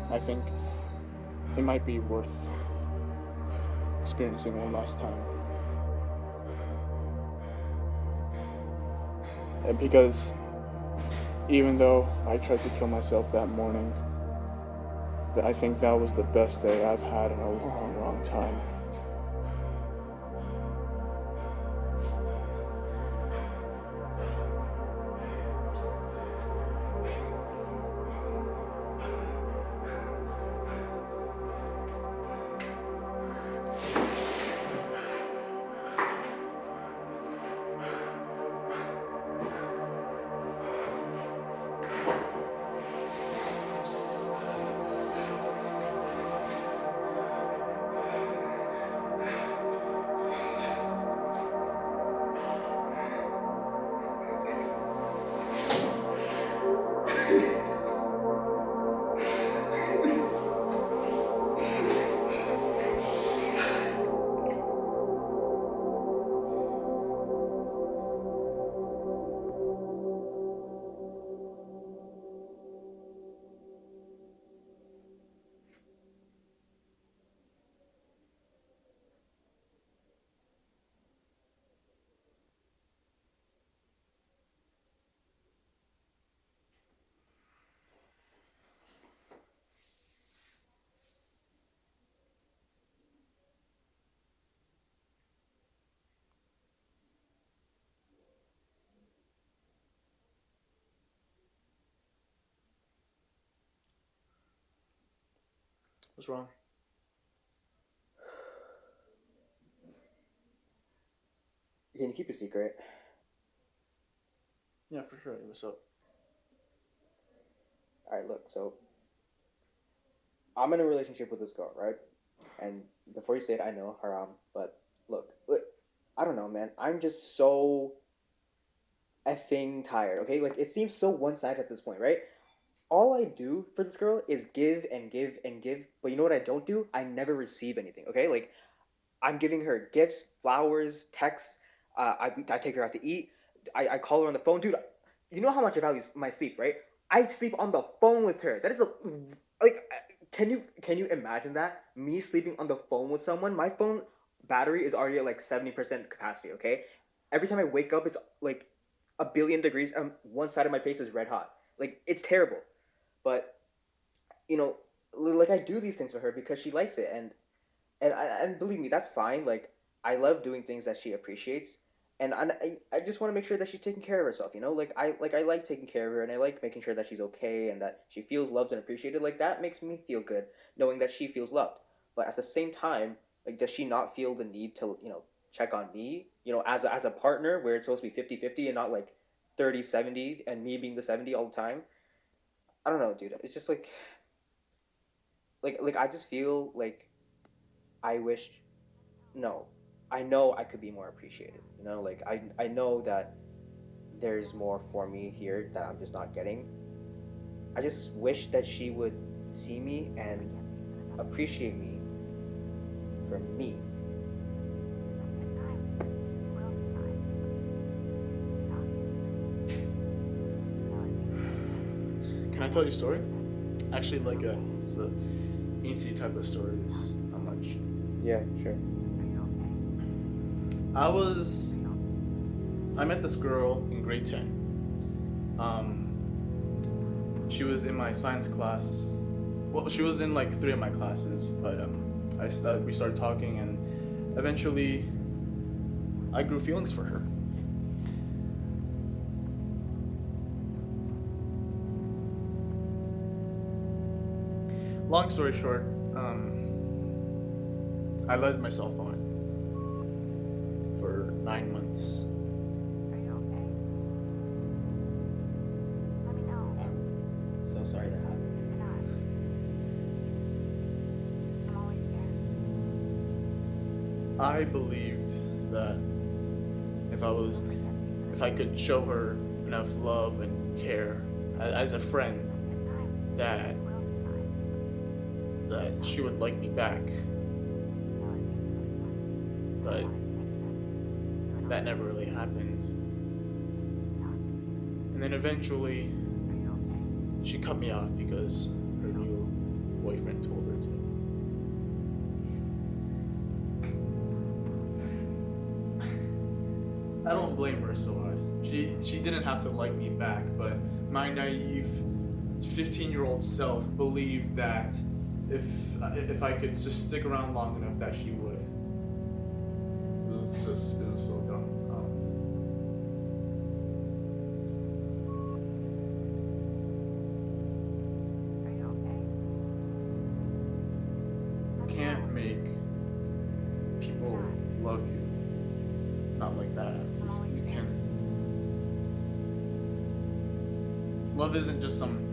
I think it might be worth experiencing one last time. And because even though I tried to kill myself that morning, I think that was the best day I've had in a long, long time. What's wrong? Can you keep a secret? Yeah, for sure. What's up? Alright, look, so I'm in a relationship with this girl, right? And before you say it, I know, haram, but look, I don't know, man. I'm just so effing tired, okay? Like, it seems so one-sided at this point, right? All I do for this girl is give and give and give, but you know what I don't do? I never receive anything, okay? Like, I'm giving her gifts, flowers, texts, I take her out to eat, I call her on the phone. Dude, you know how much I value my sleep, right? I sleep on the phone with her. That is can you imagine that? Me sleeping on the phone with someone? My phone battery is already at like 70% capacity, okay? Every time I wake up, it's like 1,000,000,000 degrees, one side of my face is red hot. Like, it's terrible. But, you know, like, I do these things for her because she likes it, and believe me, that's fine. Like, I love doing things that she appreciates, and I just want to make sure that she's taking care of herself, you know? Like, I like taking care of her, and I like making sure that she's okay and that she feels loved and appreciated. Like, that makes me feel good, knowing that she feels loved. But at the same time, like, does she not feel the need to, you know, check on me, you know, as a partner, where it's supposed to be 50-50 and not like 30-70 and me being the 70 all the time? I don't know, dude. It's just like I just feel like I wish. No, I know I could be more appreciated. You know, like I know that there's more for me here that I'm just not getting. I just wish that she would see me and appreciate me for me. Can I tell you a story? Actually, like it's the ancient type of story. It's not much. Yeah, sure. I met this girl in grade 10. She was in my science class. Well, she was in like 3 of my classes, but we started talking, and eventually I grew feelings for her. Long story short, I led myself on for 9 months. I'm so sorry that happened. I believed that if I could show her enough love and care as a friend, that she would like me back. But that never really happened. And then eventually, she cut me off because her new boyfriend told her to. I don't blame her so hard. She didn't have to like me back, but my naive 15-year-old self believed that if I could just stick around long enough that she would. It was so dumb. Can't make people love you. Not like that. At least you can. Love isn't just some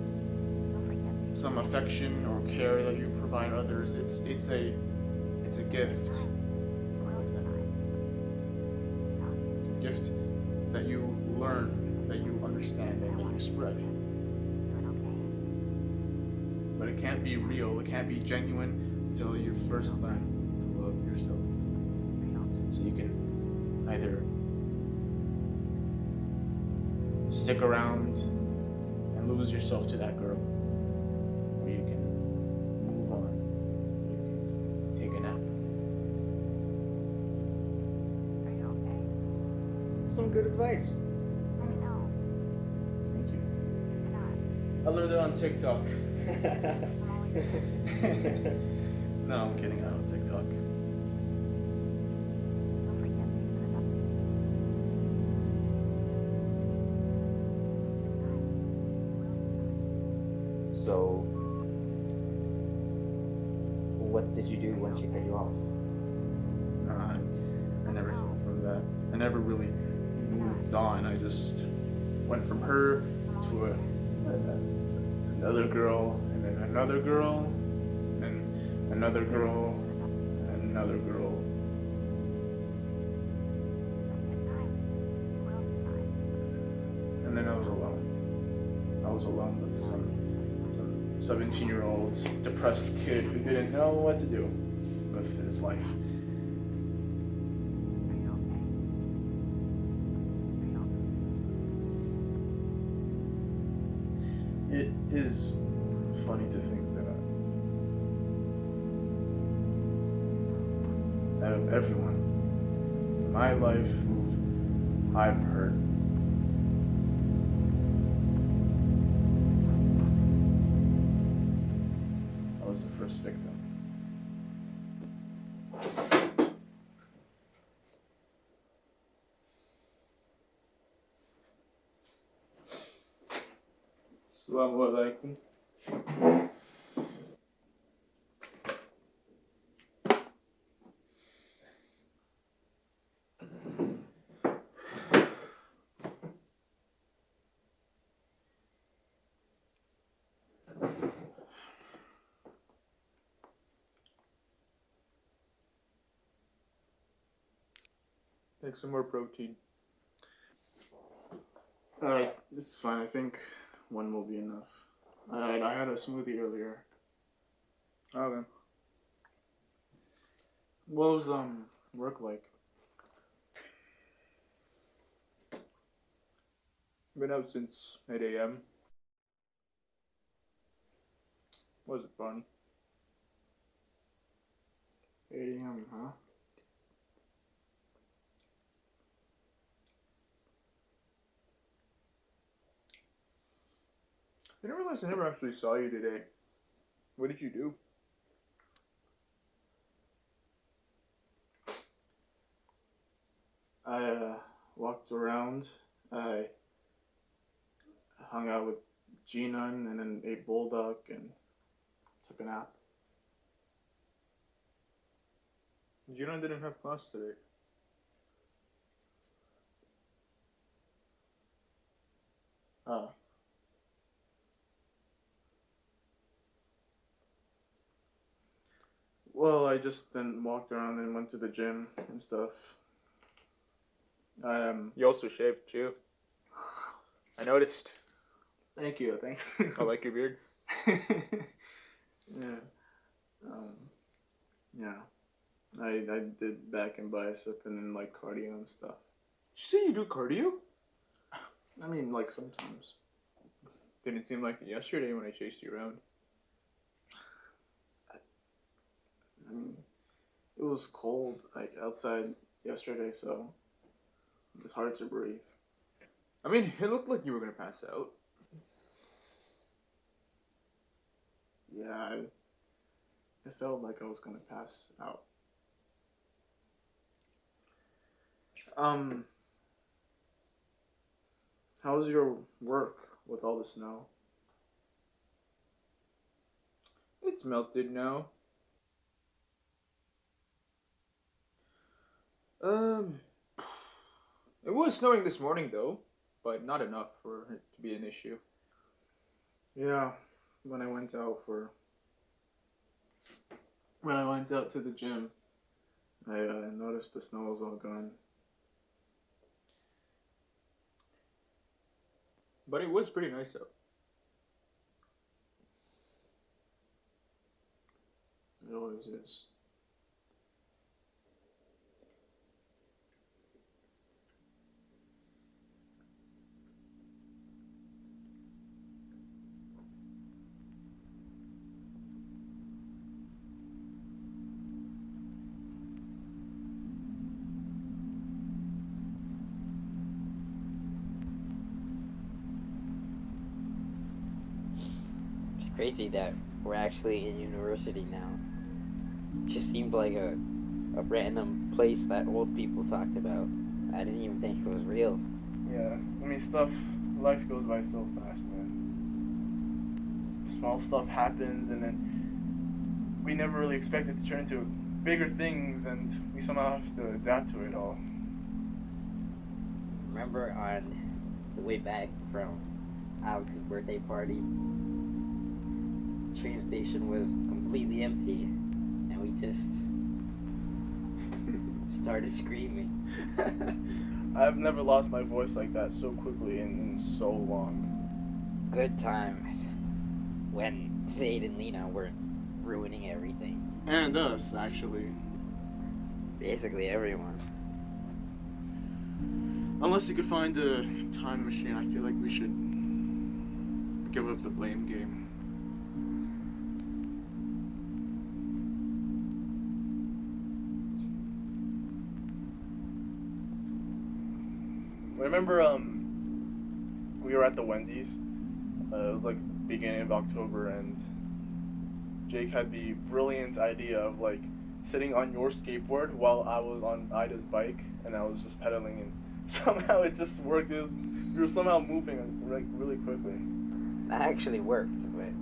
affection or care that you provide others. It's a gift from within. It's a gift that you learn, that you understand, and that you spread. But it can't be real. It can't be genuine until you first learn to love yourself. So you can either stick around and lose yourself to that girl, or you can move on. You can take a nap. Some good advice. Thank you. I learned it on TikTok. No, I'm kidding. I don't TikTok. So, what did you do when she cut you off? I never healed from that. I never really moved on. I just went from her to another girl, and then another girl, and another girl, and another girl. And then I was alone. I was alone with some 17-year-old depressed kid who didn't know what to do with his life. It is funny to think that out of everyone in my life who I've hurt, I was the first victim. Assalamu alaikum. Take some more protein. Alright, this is fine. I think one will be enough. Alright, I had a smoothie earlier. Okay. What was work like? Been out since 8 a.m. Was it fun? 8 a.m., huh? I didn't realize I never actually saw you today. What did you do? I walked around. I hung out with Gina and then ate bulldog and Took a nap. Gina didn't have class today. Oh. Well, I just then walked around and went to the gym and stuff. You also shaved too. I noticed. Thank you, thank you. I like your beard. Yeah. Yeah. I did back and bicep and then like cardio and stuff. Did you say you do cardio? I mean, like sometimes. Didn't seem like it yesterday when I chased you around. I mean, it was cold like outside yesterday, so it's hard to breathe. I mean, it looked like you were gonna pass out. Yeah, it felt like I was gonna pass out. How's your work with all the snow? It's melted now. It was snowing this morning though, but not enough for it to be an issue. Yeah, when I went out to the gym, I noticed the snow was all gone. But it was pretty nice out. It always is. It's crazy that we're actually in university now. It just seemed like a random place that old people talked about. I didn't even think it was real. Yeah, I mean, life goes by so fast, man. Small stuff happens, and then we never really expect it to turn into bigger things, and we somehow have to adapt to it all. Remember on the way back from Alex's birthday party, train station was completely empty, and we just started screaming. I've never lost my voice like that so quickly in so long. Good times when Zayd and Lena weren't ruining everything. And us, actually. Basically everyone. Unless you could find a time machine, I feel like we should give up the blame game. Remember, we were at the Wendy's. It was like beginning of October, and Jake had the brilliant idea of like sitting on your skateboard while I was on Ida's bike, and I was just pedaling, and somehow it just worked. We were somehow moving like really quickly. That actually worked, but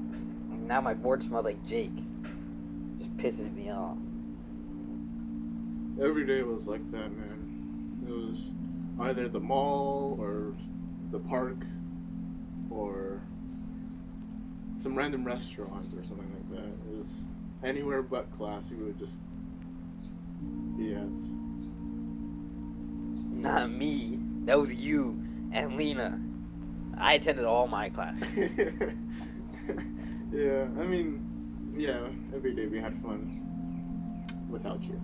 now my board smells like Jake. Just pisses me off. Every day was like that, man. It was either the mall or the park or some random restaurant or something like that. It was anywhere but class we would just be at. Not me. That was you and Lena. I attended all my classes. Yeah, I mean, yeah, every day we had fun without you.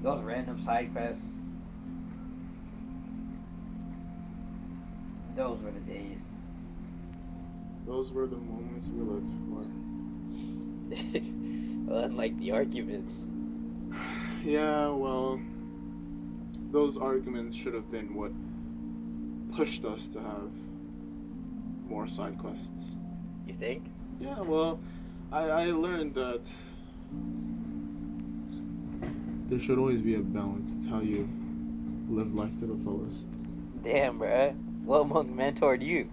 Those random side quests. Those were the days. Those were the moments we lived for. Unlike the arguments. Yeah, well, those arguments should have been what pushed us to have more side quests. You think? Yeah, well, I learned that there should always be a balance. It's how you live life to the fullest. Damn, bruh. What monk mentored you?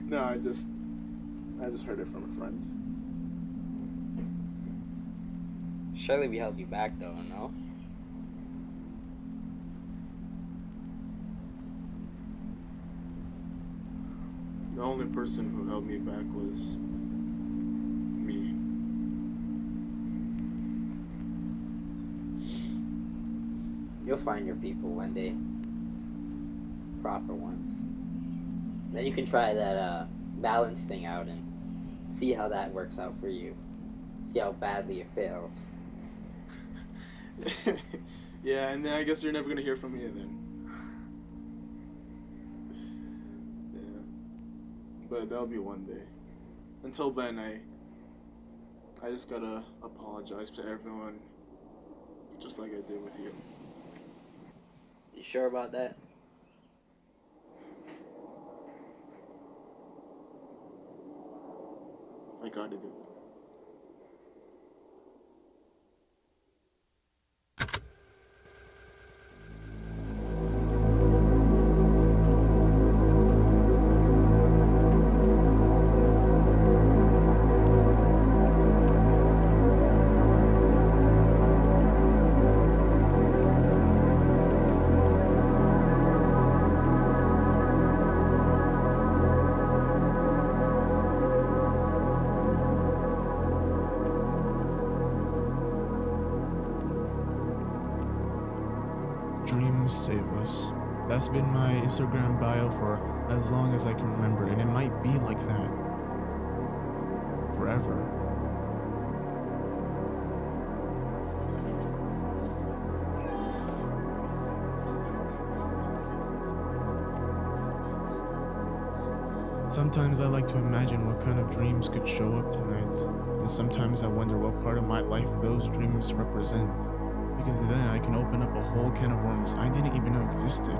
No, I just heard it from a friend. Surely we held you back though, no? The only person who held me back was me. You'll find your people one day. Proper ones. Then you can try that balance thing out and see how that works out for you. See how badly it fails. Yeah, and then I guess you're never gonna hear from me then. Yeah. But that'll be one day. Until then, I just gotta apologize to everyone, just like I did with you. You sure about that? I gotta do it. Dreams save us. That's been my Instagram bio for as long as I can remember, and it might be like that forever. Sometimes I like to imagine what kind of dreams could show up tonight, and sometimes I wonder what part of my life those dreams represent. Because then I can open up a whole can of worms I didn't even know existed.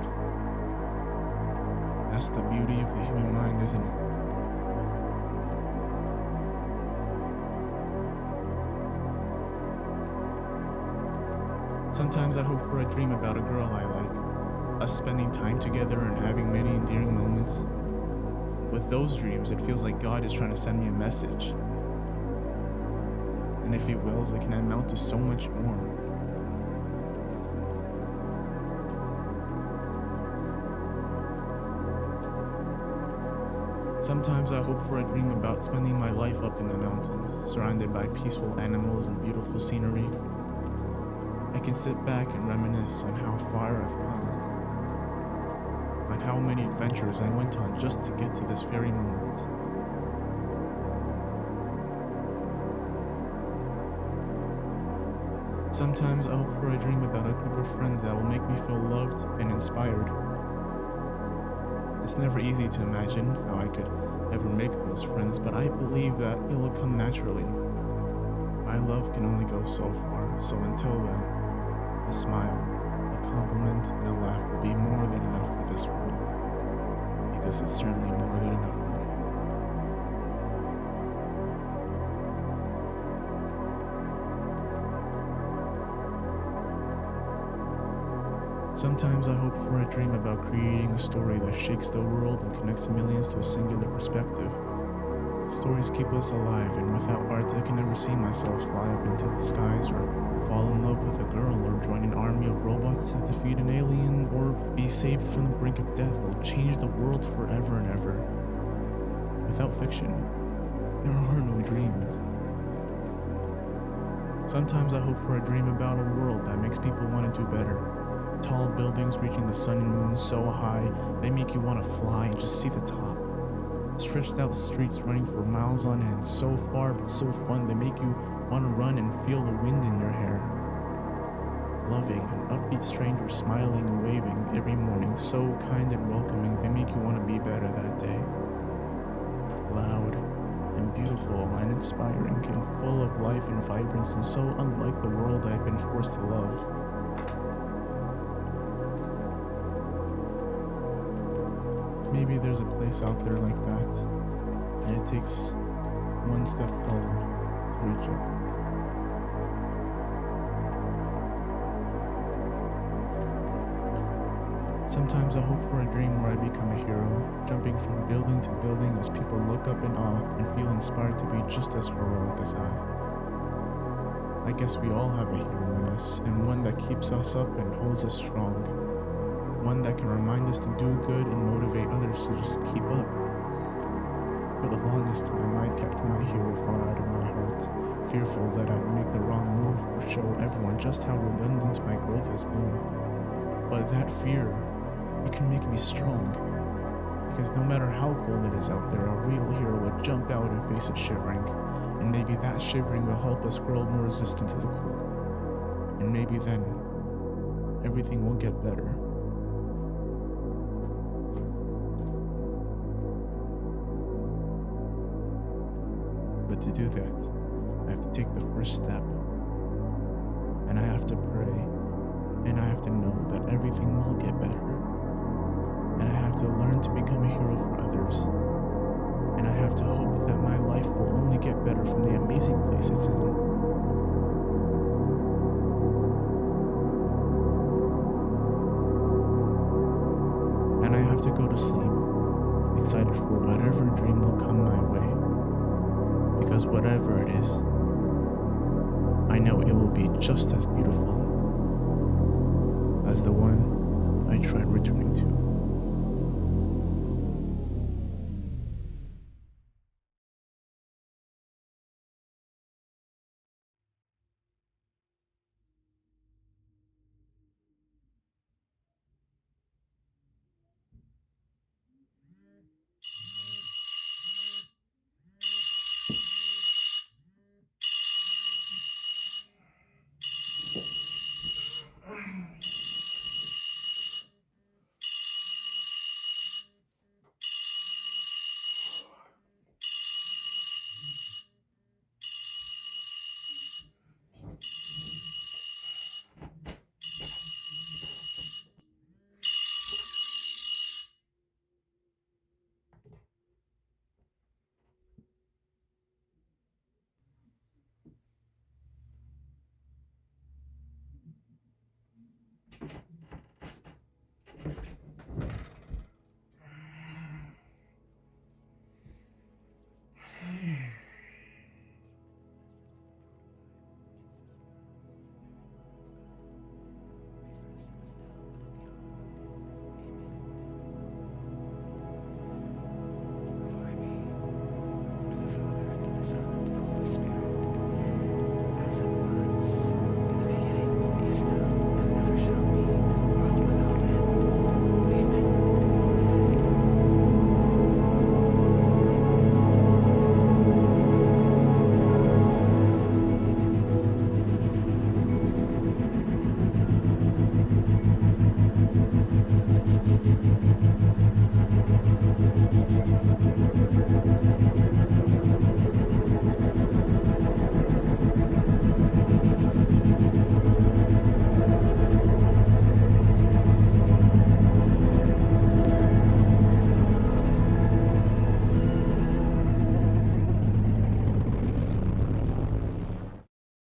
That's the beauty of the human mind, isn't it? Sometimes I hope for a dream about a girl I like, us spending time together and having many endearing moments. With those dreams, it feels like God is trying to send me a message. And if He wills, it can amount to so much more. Sometimes I hope for a dream about spending my life up in the mountains, surrounded by peaceful animals and beautiful scenery. I can sit back and reminisce on how far I've come, on how many adventures I went on just to get to this very moment. Sometimes I hope for a dream about a group of friends that will make me feel loved and inspired. It's never easy to imagine how I could ever make those friends, but I believe that it will come naturally. My love can only go so far, so until then, a smile, a compliment, and a laugh will be more than enough for this world, because it's certainly more than enough for me. Sometimes I hope for a dream about creating a story that shakes the world and connects millions to a singular perspective. Stories keep us alive, and without art I can never see myself fly up into the skies, or fall in love with a girl, or join an army of robots to defeat an alien, or be saved from the brink of death, or change the world forever and ever. Without fiction, there are no dreams. Sometimes I hope for a dream about a world that makes people want to do better. Tall buildings reaching the sun and moon so high, they make you want to fly and just see the top. Stretched out streets running for miles on end, so far but so fun, they make you want to run and feel the wind in your hair. Loving an upbeat stranger smiling and waving every morning, so kind and welcoming, they make you want to be better that day. Loud and beautiful and inspiring, and full of life and vibrance, and so unlike the world I've been forced to love. Maybe there's a place out there like that, and it takes one step forward to reach it. Sometimes I hope for a dream where I become a hero, jumping from building to building as people look up in awe and feel inspired to be just as heroic as I I guess we all have a hero in us, and one that keeps us up and holds us strong. One that can remind us to do good and motivate others to just keep up. For the longest time, I kept my hero far out of my heart, fearful that I'd make the wrong move or show everyone just how redundant my growth has been. But that fear, it can make me strong. Because no matter how cold it is out there, a real hero would jump out and face it shivering. And maybe that shivering will help us grow more resistant to the cold. And maybe then, everything will get better. But to do that, I have to take the first step. And I have to pray. And I have to know that everything will get better. And I have to learn to become a hero for others. And I have to hope that my life will only get better from the amazing place it's in. And I have to go to sleep, excited for whatever dream will come my way. Because whatever it is, I know it will be just as beautiful as the one I tried returning to.